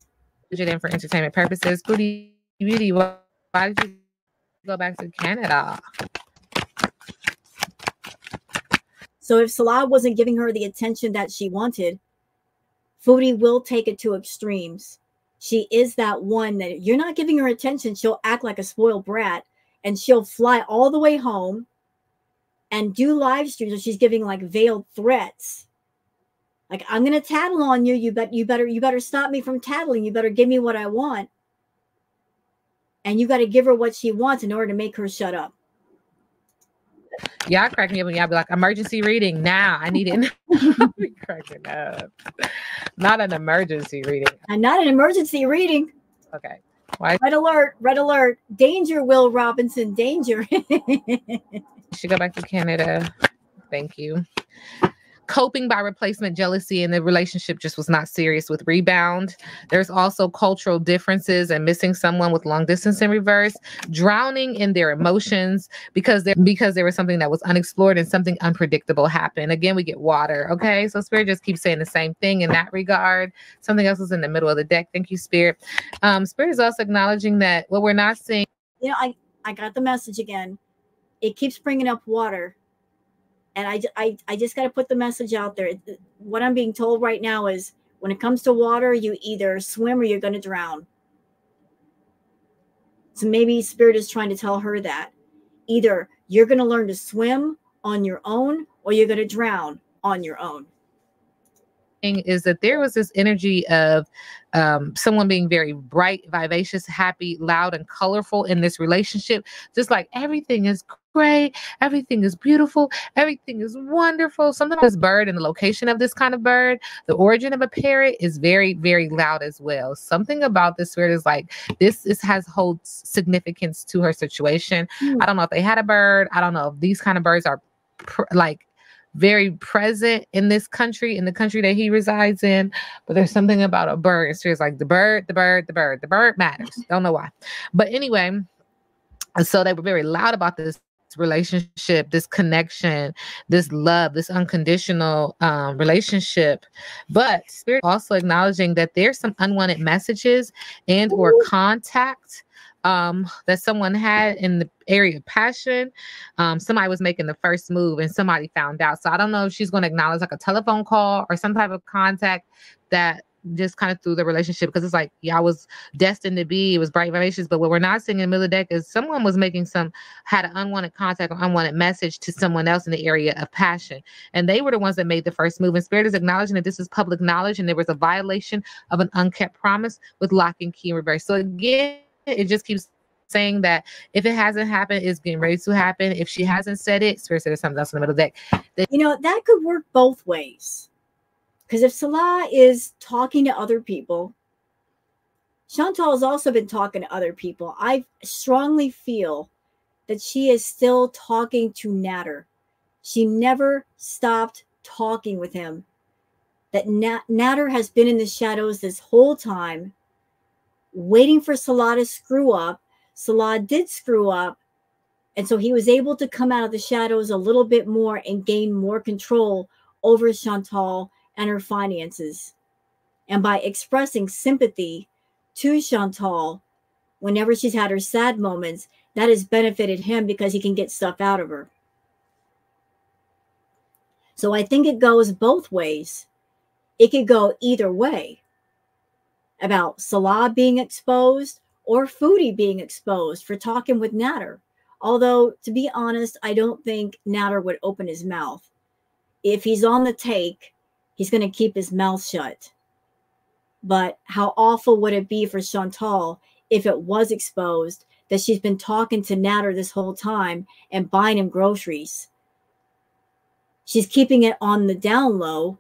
In for entertainment purposes. Fraudy Beauty, why did you go back to Canada? So if Salah wasn't giving her the attention that she wanted, Fraudy will take it to extremes. She is that one that you're not giving her attention, she'll act like a spoiled brat, and she'll fly all the way home and do live streams where she's giving like veiled threats. Like, I'm gonna tattle on you. You better stop me from tattling. You better give me what I want. And you got to give her what she wants in order to make her shut up. Y'all crack me up when y'all be like, emergency reading now. I need it. I'll be cracking up. Not an emergency reading. And not an emergency reading. Okay. Why? Red alert. Red alert. Danger, Will Robinson. Danger. Should go back to Canada. Thank you. Coping by replacement jealousy, and the relationship just was not serious with rebound. There's also cultural differences and missing someone with long distance in reverse, drowning in their emotions because there was something that was unexplored and something unpredictable happened. Again, we get water. Okay. So Spirit just keeps saying the same thing in that regard. Something else is in the middle of the deck. Thank you, Spirit. Spirit is also acknowledging that what we're not seeing. You know, I got the message again. It keeps bringing up water. And I just got to put the message out there. What I'm being told right now is when it comes to water, you either swim or you're going to drown. So maybe Spirit is trying to tell her that. Either you're going to learn to swim on your own or you're going to drown on your own. Is that there was this energy of someone being very bright, vivacious, happy, loud, and colorful in this relationship. Just like everything is great, everything is beautiful, everything is wonderful. Something about this bird and the location of this kind of bird, the origin of a parrot is very, very loud as well. Something about this Spirit is like this holds significance to her situation. I don't know if they had a bird. I don't know if these kind of birds are like very present in this country, in the country that he resides in, but there's something about a bird. It's like the bird matters. Don't know why. But anyway, so they were very loud about this relationship, this connection, this love, this unconditional relationship. But Spirit also acknowledging that there's some unwanted messages and or contact that someone had in the area of passion. Somebody was making the first move and somebody found out. So I don't know if she's going to acknowledge like a telephone call or some type of contact that just kind of through the relationship, because it's like y'all was destined to be, it was bright vivacious. But what we're not seeing in the middle of the deck is someone was had an unwanted contact or unwanted message to someone else in the area of passion. And they were the ones that made the first move. And Spirit is acknowledging that this is public knowledge and there was a violation of an unkept promise with lock and key in reverse. So again, it just keeps saying that if it hasn't happened, it's getting ready to happen. If she hasn't said it, Spirit said there's something else in the middle of the deck. You know, that could work both ways. Because if Salah is talking to other people, Chantal has also been talking to other people. I strongly feel that she is still talking to Natter. She never stopped talking with him. That Natter has been in the shadows this whole time, waiting for Salah to screw up. Salah did screw up, and so he was able to come out of the shadows a little bit more and gain more control over Chantal and her finances. And by expressing sympathy to Chantal whenever she's had her sad moments, that has benefited him because he can get stuff out of her. So I think it goes both ways. It could go either way about Salah being exposed or Foodie being exposed for talking with Natter. Although, to be honest, I don't think Natter would open his mouth. If he's on the take, he's going to keep his mouth shut. But how awful would it be for Chantal if it was exposed that she's been talking to Natter this whole time and buying him groceries? She's keeping it on the down low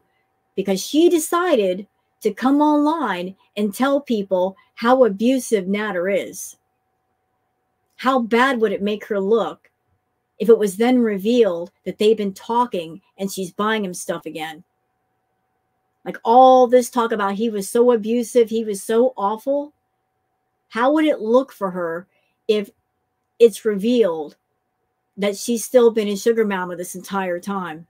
because she decided to come online and tell people how abusive Natter is. How bad would it make her look if it was then revealed that they've been talking and she's buying him stuff again? Like all this talk about he was so abusive, he was so awful. How would it look for her if it's revealed that she's still been in Sugar Mama this entire time?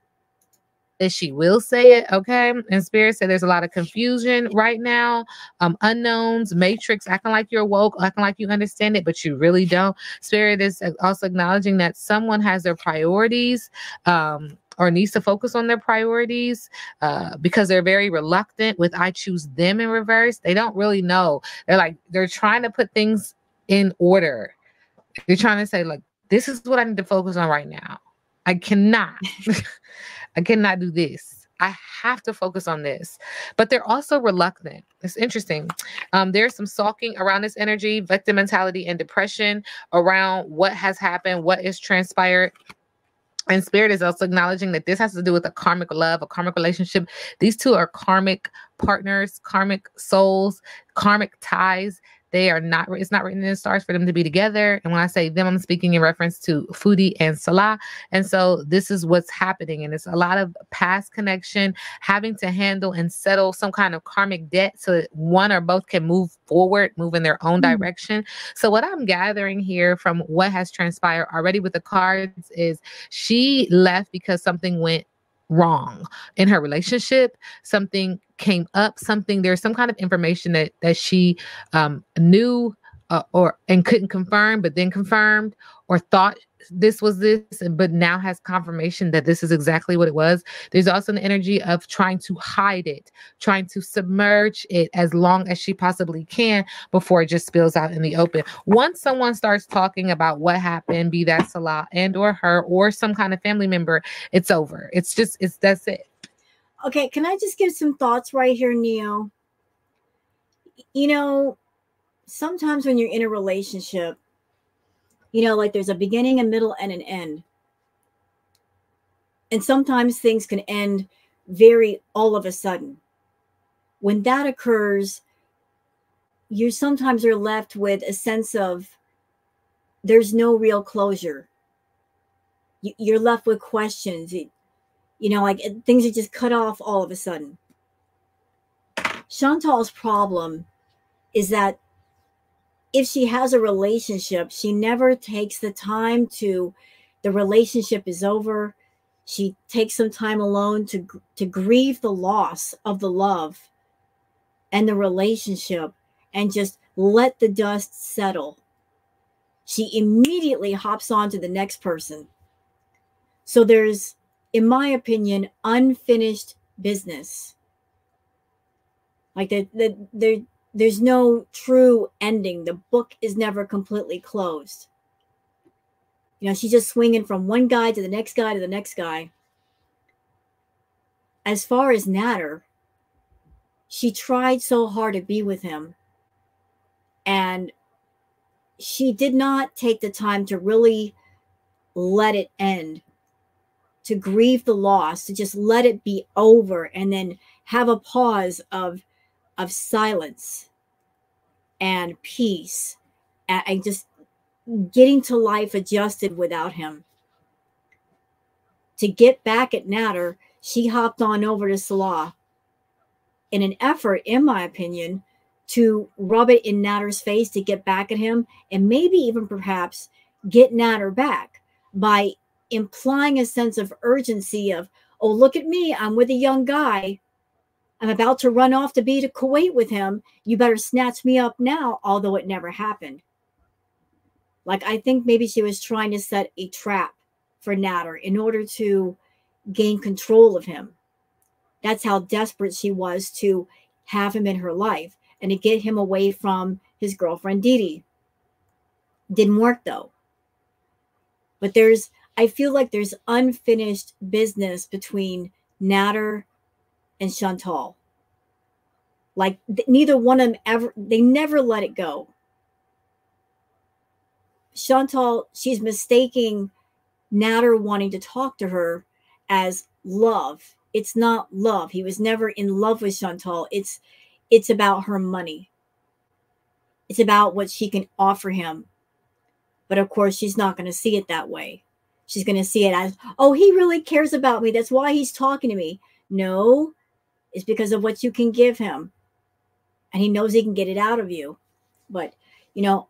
That she will say it, okay? And Spirit said there's a lot of confusion right now, unknowns, Matrix, acting like you're woke, acting like you understand it, but you really don't. Spirit is also acknowledging that someone has their priorities, or needs to focus on their priorities, because they're very reluctant with I choose them in reverse. They don't really know. They're trying to put things in order. They're trying to say, like, this is what I need to focus on right now. I cannot. I cannot do this. I have to focus on this. But they're also reluctant. It's interesting. There's some sulking around this energy, victim mentality, and depression around what has happened, what is transpired. And Spirit is also acknowledging that this has to do with a karmic love, a karmic relationship. These two are karmic partners, karmic souls, karmic ties. They are not, it's not written in the stars for them to be together. And when I say them, I'm speaking in reference to Foodie and Salah. And so this is what's happening. And it's a lot of past connection, having to handle and settle some kind of karmic debt so that one or both can move forward, move in their own direction. So what I'm gathering here from what has transpired already with the cards is she left because something went wrong in her relationship. Something came up, there's some kind of information that she knew, and couldn't confirm, but then confirmed, or thought this was this, but now has confirmation that this is exactly what it was. There's also an energy of trying to hide it, trying to submerge it as long as she possibly can before it just spills out in the open. Once someone starts talking about what happened, be that Salah and or her or some kind of family member, it's over. That's it. Okay, can I just give some thoughts right here, Neo? You know, sometimes when you're in a relationship, like there's a beginning, a middle, and an end. And sometimes things can end very all of a sudden. When that occurs, you sometimes are left with a sense of there's no real closure. You're left with questions. Like things are just cut off all of a sudden. Chantal's problem is that if she has a relationship, she never takes the time the relationship is over. She takes some time alone to grieve the loss of the love and the relationship and just let the dust settle. She immediately hops on to the next person. So there's, in my opinion, unfinished business. Like there's no true ending. The book is never completely closed. She's just swinging from one guy to the next guy to the next guy. As far as Natter, she tried so hard to be with him. And she did not take the time to really let it end, to grieve the loss, to just let it be over and then have a pause of silence and peace and just getting to life adjusted without him. To get back at Natter, she hopped on over to Salah in an effort, in my opinion, to rub it in Natter's face to get back at him, and maybe even perhaps get Natter back by implying a sense of urgency of, oh, look at me, I'm with a young guy. I'm about to run off to be to Kuwait with him. You better snatch me up now, although it never happened. Like, I think maybe she was trying to set a trap for Natter in order to gain control of him. That's how desperate she was to have him in her life and to get him away from his girlfriend Didi. Didn't work though. But I feel like there's unfinished business between Natter and Chantal. Like neither one of them they never let it go. Chantal, she's mistaking Natter wanting to talk to her as love. It's not love. He was never in love with Chantal. It's about her money. It's about what she can offer him. But of course, she's not going to see it that way. She's going to see it as, oh, he really cares about me. That's why he's talking to me. No, it's because of what you can give him. And he knows he can get it out of you. But, you know,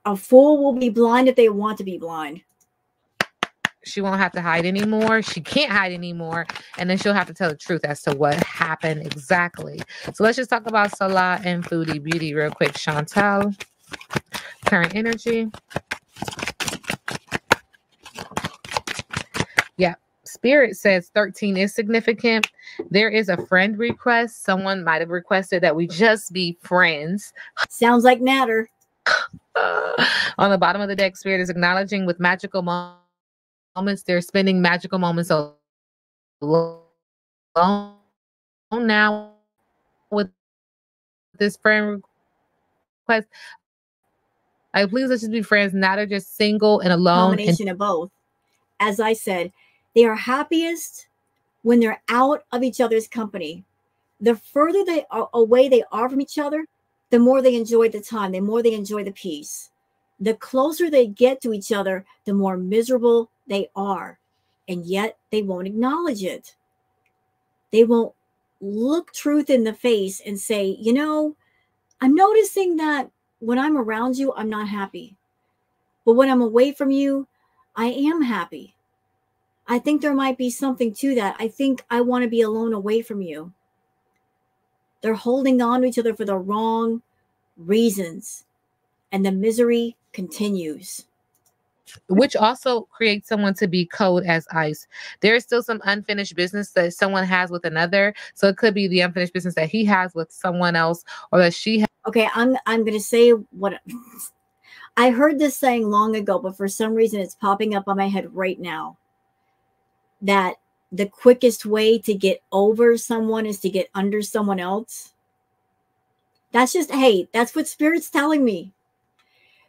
a fool will be blind if they want to be blind. She won't have to hide anymore. She can't hide anymore. And then she'll have to tell the truth as to what happened exactly. So let's just talk about Salah and Foodie Beauty real quick. Chantal, current energy. Yeah. Spirit says 13 is significant. There is a friend request. Someone might have requested that we just be friends. Sounds like Natter. On the bottom of the deck, Spirit is acknowledging with magical moments. They're spending magical moments alone now with this friend request. Like, please, let's just be friends. Natter just single and alone. Combination of both. As I said, they are happiest when they're out of each other's company. The further they are away they are from each other, the more they enjoy the time, the more they enjoy the peace. The closer they get to each other, the more miserable they are. And yet they won't acknowledge it. They won't look truth in the face and say, you know, I'm noticing that when I'm around you, I'm not happy. But when I'm away from you, I am happy. I think there might be something to that. I think I want to be alone away from you. They're holding on to each other for the wrong reasons. And the misery continues. Which also creates someone to be cold as ice. There is still some unfinished business that someone has with another. So it could be the unfinished business that he has with someone else or that she has. Okay, I'm going to say what I heard this saying long ago, but for some reason it's popping up on my head right now. That the quickest way to get over someone is to get under someone else. That's just, hey, that's what Spirit's telling me.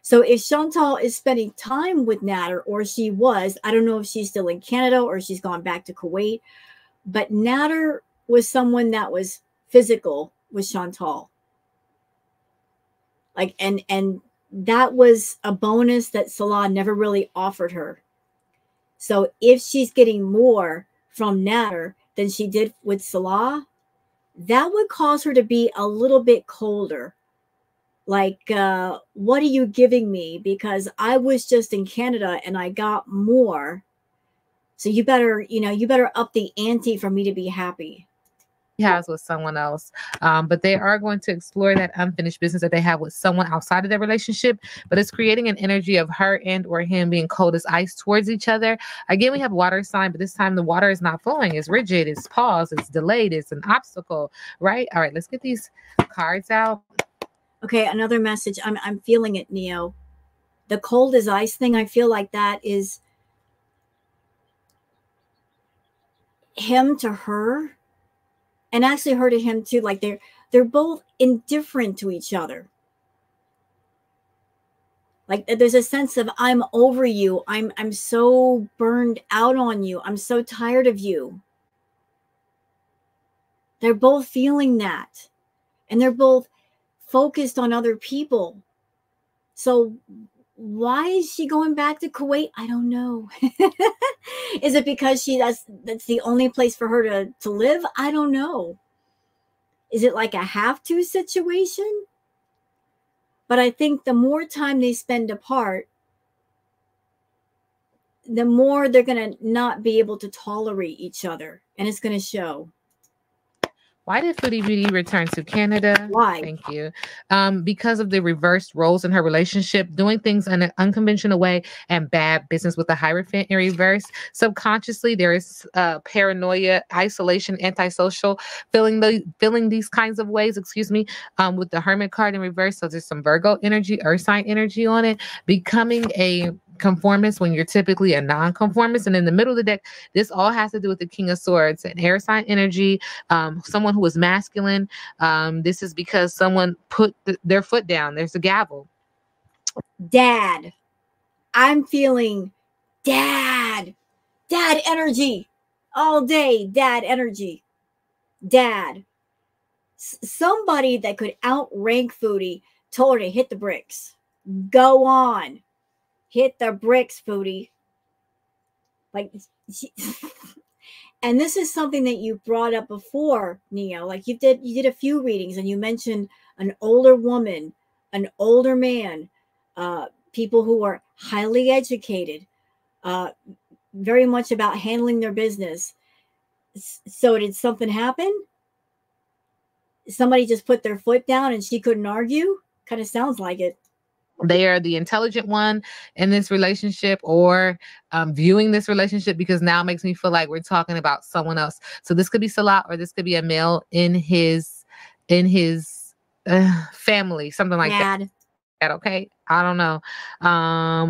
So if Chantal is spending time with Natter, or she was, I don't know if she's still in Canada or she's gone back to Kuwait, but Natter was someone that was physical with Chantal. Like, and that was a bonus that Salah never really offered her. So if she's getting more from Natter than she did with Salah, that would cause her to be a little bit colder. Like, what are you giving me? Because I was just in Canada and I got more. So you better up the ante for me to be happy. Has with someone else, but they are going to explore that unfinished business that they have with someone outside of their relationship, but it's creating an energy of her and or him being cold as ice towards each other. Again, we have water sign, but this time the water is not flowing. It's rigid, it's paused, it's delayed, it's an obstacle, right? All right, let's get these cards out. Okay, another message. I'm feeling it, Neo. The cold as ice thing, I feel like that is him to her, and actually her to him too. Like they're both indifferent to each other. Like there's a sense of I'm over you. I'm so burned out on you. I'm so tired of you. They're both feeling that. And they're both focused on other people. So why is she going back to Kuwait? I don't know. Is it because that's the only place for her to live? I don't know. Is it like a have to situation? But I think the more time they spend apart, the more they're going to not be able to tolerate each other, and it's going to show. Why did Foodie Beauty return to Canada? Why? Thank you. Because of the reversed roles in her relationship, doing things in an unconventional way, and bad business with the Hierophant in reverse. Subconsciously, there is paranoia, isolation, antisocial, feeling these kinds of ways. Excuse me. With the Hermit card in reverse, so there's some Virgo energy, Earth sign energy on it. Becoming a conformist when you're typically a non-conformist, and in the middle of the deck, this all has to do with the King of Swords and air sign energy. Someone who is masculine. This is because someone put their foot down. There's a gavel. Dad. I'm feeling dad. Dad energy. All day, dad energy. Dad. Somebody that could outrank Foodie told her to hit the bricks. Go on. Hit the bricks, Foodie. Like, and this is something that you brought up before, Neo. Like you did a few readings, and you mentioned an older woman, an older man, people who are highly educated, very much about handling their business. So did something happen? Somebody just put their foot down and she couldn't argue? Kind of sounds like it. They are the intelligent one in this relationship, or viewing this relationship, because now it makes me feel like we're talking about someone else. So this could be Salah, or this could be a male in his family, something like Dad. that. Okay, I don't know.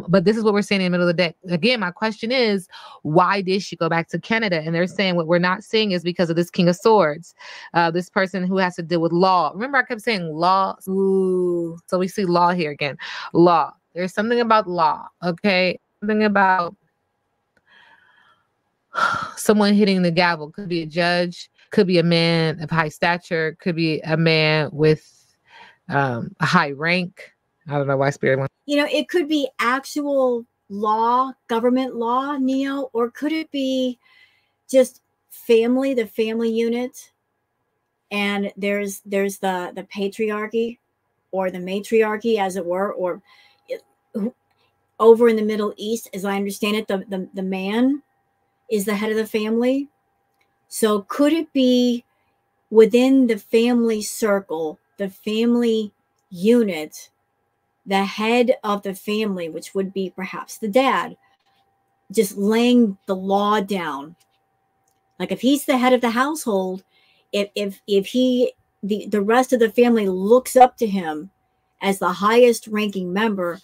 But this is what we're saying in the middle of the deck. Again, my question is, why did she go back to Canada? And they're saying what we're not seeing is because of this King of Swords, this person who has to deal with law. Remember, I kept saying law. Ooh. So we see law here again. Law. There's something about law. Okay, something about someone hitting the gavel. Could be a judge. Could be a man of high stature. Could be a man with a high rank. I don't know why Spirit wants. It could be actual law, government law, Neo, or could it be just family, the family unit, and there's the patriarchy or the matriarchy, as it were, or over in the Middle East, as I understand it, the man is the head of the family. So could it be within the family circle, the family unit, the head of the family, which would be perhaps the dad, just laying the law down? Like if he's the head of the household, if he the rest of the family looks up to him as the highest ranking member,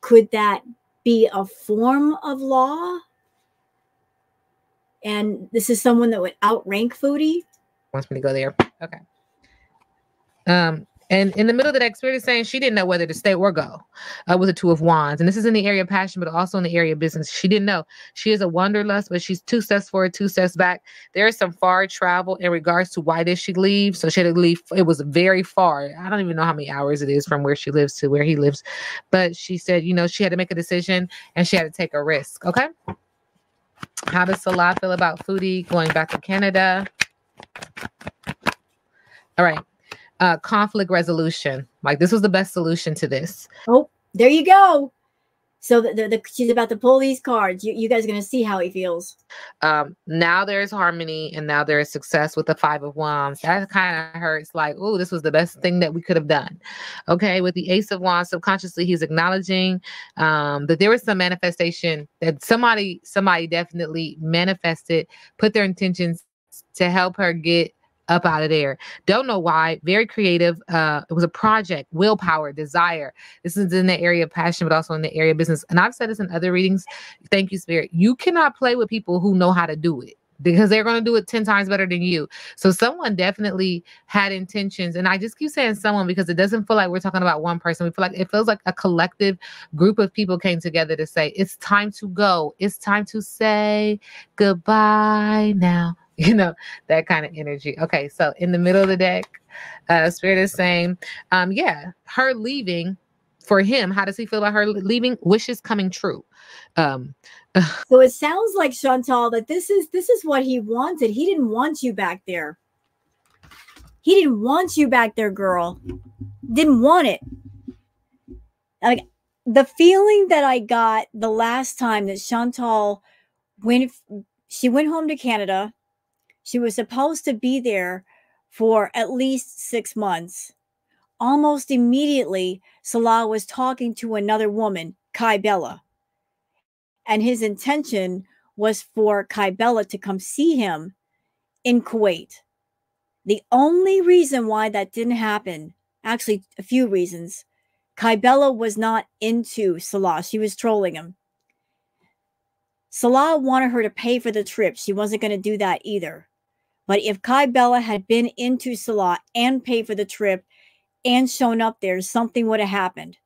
could that be a form of law? And this is someone that would outrank Foodie? Wants me to go there. Okay. And in the middle of the deck, Spirit is saying she didn't know whether to stay or go with the Two of Wands. And this is in the area of passion, but also in the area of business. She didn't know. She is a wanderlust, but she's 2 steps forward, 2 steps back. There is some far travel in regards to why did she leave. So she had to leave. It was very far. I don't even know how many hours it is from where she lives to where he lives. But she said, she had to make a decision and she had to take a risk. Okay. How does Salah feel about Foodie going back to Canada? All right. Conflict resolution. Like this was the best solution to this. Oh, there you go. So she's about to pull these cards. You guys are going to see how he feels. Now there's harmony and now there is success with the 5 of Wands. That kind of hurts. Like, oh, this was the best thing that we could have done. Okay, with the Ace of Wands, subconsciously he's acknowledging that there was some manifestation, that somebody definitely manifested, put their intentions to help her get up out of there. Don't know why. Very creative. It was a project, willpower, desire. This is in the area of passion, but also in the area of business. And I've said this in other readings. Thank you, Spirit. You cannot play with people who know how to do it, because they're going to do it 10 times better than you. So someone definitely had intentions. And I just keep saying someone because it doesn't feel like we're talking about one person. We feel like it feels like a collective group of people came together to say, it's time to go. It's time to say goodbye now. That kind of energy. Okay, so in the middle of the deck, Spirit is saying, her leaving for him, how does he feel about her leaving? Wishes coming true. Um, So it sounds like, Chantal, that this is what he wanted. He didn't want you back there. He didn't want you back there, girl. Didn't want it. Like, the feeling that I got the last time that Chantal went home to Canada, she was supposed to be there for at least 6 months. Almost immediately, Salah was talking to another woman, Kai Bella. And his intention was for Kai Bella to come see him in Kuwait. The only reason why that didn't happen, actually a few reasons. Kai Bella was not into Salah. She was trolling him. Salah wanted her to pay for the trip. She wasn't going to do that either. But if Kai Bella had been into Salah and paid for the trip and shown up there, something would have happened.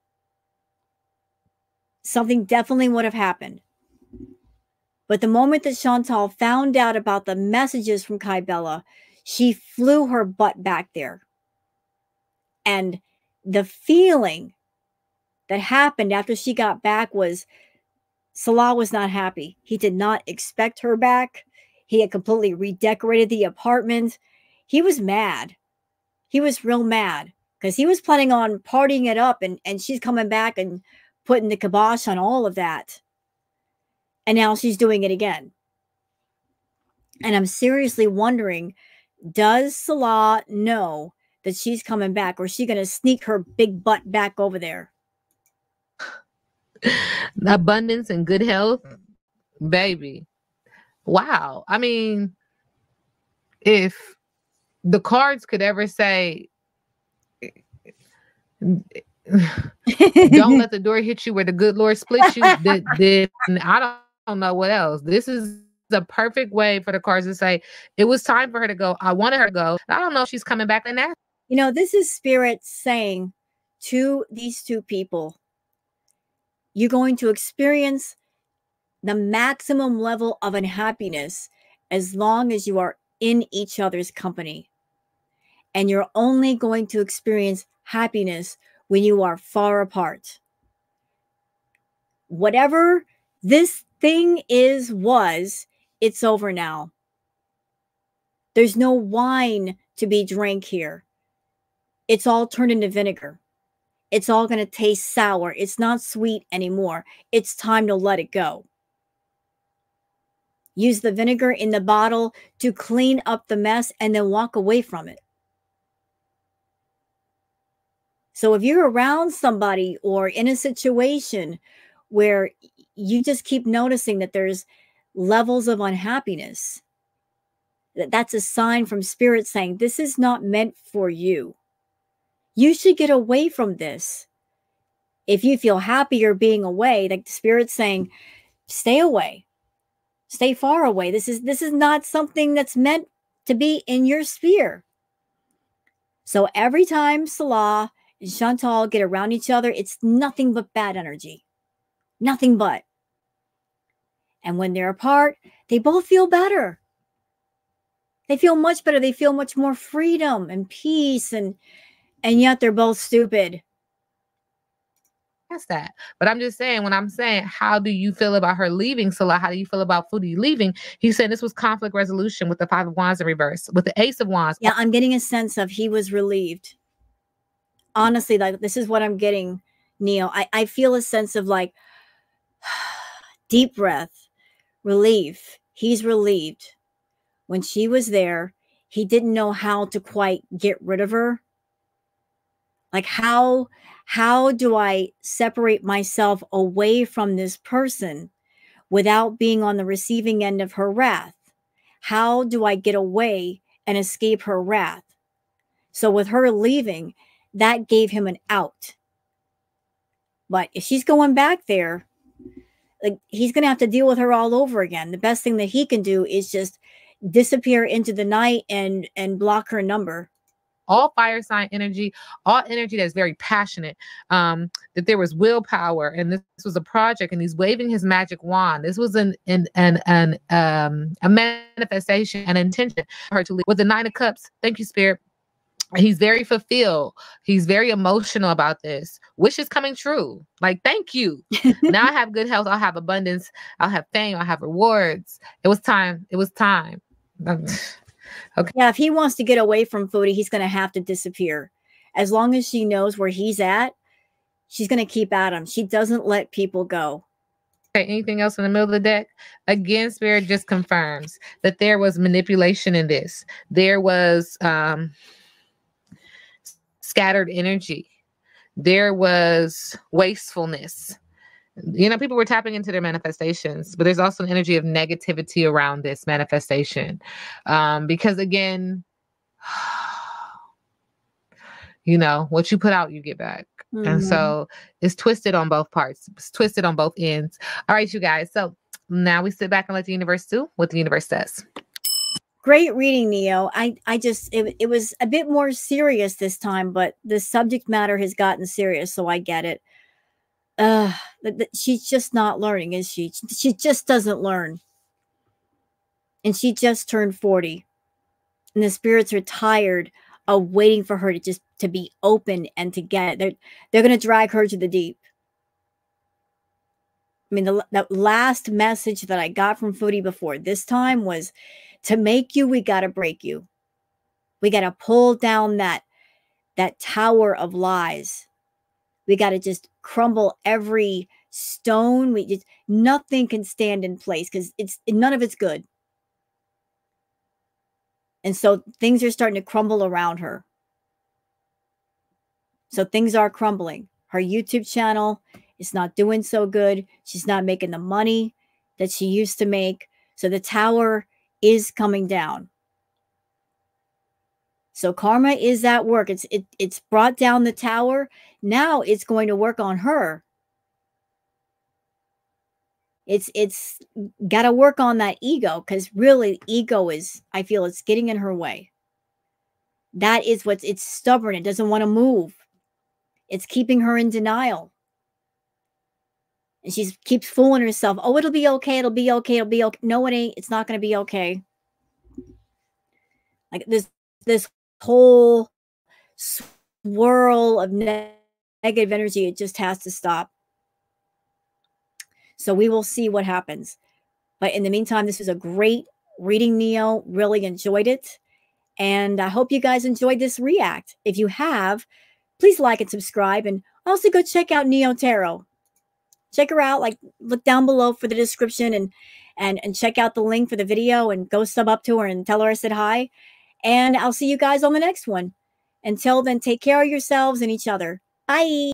Something definitely would have happened. But the moment that Chantal found out about the messages from Kai Bella, she flew her butt back there. And the feeling that happened after she got back was Salah was not happy. He did not expect her back. He had completely redecorated the apartment. He was mad. He was real mad because he was planning on partying it up, and she's coming back and putting the kibosh on all of that. And now she's doing it again. And I'm seriously wondering, does Salah know that she's coming back, or is she going to sneak her big butt back over there? Abundance and good health, baby. Wow. I mean, if the cards could ever say, don't let the door hit you where the good Lord splits you, then I don't know what else. This is the perfect way for the cards to say it was time for her to go. I wanted her to go. I don't know if she's coming back in that. You know, this is Spirit saying to these two people, you're going to experience the maximum level of unhappiness as long as you are in each other's company. And you're only going to experience happiness when you are far apart. Whatever this thing was, it's over now. There's no wine to be drank here. It's all turned into vinegar. It's all going to taste sour. It's not sweet anymore. It's time to let it go. Use the vinegar in the bottle to clean up the mess and then walk away from it. So if you're around somebody or in a situation where you just keep noticing that there's levels of unhappiness, that's a sign from Spirit saying this is not meant for you. You should get away from this. If you feel happier being away, like the Spirit's saying, stay away. Stay far away. This is not something that's meant to be in your sphere. So every time Salah and Chantal get around each other, it's nothing but bad energy. Nothing but. And when they're apart, they both feel better. They feel much better. They feel much more freedom and peace, and yet they're both stupid. That's that. But I'm just saying, when I'm saying, how do you feel about her leaving, Salah? How do you feel about Fraudy leaving? He's saying this was conflict resolution with the Five of Wands in reverse, with the Ace of Wands. Yeah, I'm getting a sense of he was relieved. Honestly, like, this is what I'm getting, Neo. I feel a sense of like deep breath, relief. He's relieved. When she was there, he didn't know how to quite get rid of her. Like, how do I separate myself away from this person without being on the receiving end of her wrath? How do I get away and escape her wrath? So with her leaving, that gave him an out. But if she's going back there, like, he's going to have to deal with her all over again. The best thing that he can do is just disappear into the night and block her number. All fire sign energy, all energy that's very passionate, that there was willpower, and this was a project, and he's waving his magic wand. This was a manifestation, an intention for her to leave. With the Nine of Cups, thank you, Spirit. He's very fulfilled. He's very emotional about this. Wish is coming true. Like, thank you. Now I have good health. I'll have abundance. I'll have fame. I'll have rewards. It was time. It was time. Okay. Yeah, if he wants to get away from Fraudy, he's going to have to disappear. As long as she knows where he's at, she's going to keep at him. She doesn't let people go. Okay, anything else in the middle of the deck? Again, Spirit just confirms that there was manipulation in this. There was scattered energy. There was wastefulness. You know, people were tapping into their manifestations, but there's also an energy of negativity around this manifestation. Because again, you know, what you put out, you get back. Mm-hmm. And so it's twisted on both parts. It's twisted on both ends. All right, you guys. So now we sit back and let the universe do what the universe says. Great reading, Neo. It was a bit more serious this time, but the subject matter has gotten serious, so I get it. She's just not learning, is she? She just doesn't learn. And she just turned 40. And the spirits are tired of waiting for her to be open and to get it. They're going to drag her to the deep. I mean, the last message that I got from Fraudy before this time was, to make you, we got to break you. We got to pull down that tower of lies. We got to just crumble every stone. Nothing can stand in place because none of it's good. And so things are starting to crumble around her. So things are crumbling. Her YouTube channel is not doing so good. She's not making the money that she used to make. So the tower is coming down. So karma is at work. It's brought down the tower. Now it's going to work on her. It's got to work on that ego, because really ego is, I feel it's getting in her way. That is it's stubborn. It doesn't want to move. It's keeping her in denial. And she keeps fooling herself. Oh, it'll be okay. It'll be okay. It'll be okay. No, it ain't. It's not going to be okay. Like this whole swirl of negative energy, it just has to stop. So we will see what happens. But in the meantime, this was a great reading, Neo. Really enjoyed it. And I hope you guys enjoyed this react. If you have, please like and subscribe. And also go check out Neo Tarot. Check her out. Like, look down below for the description and check out the link for the video, and go sub up to her and tell her I said hi. And I'll see you guys on the next one. Until then, take care of yourselves and each other. Bye.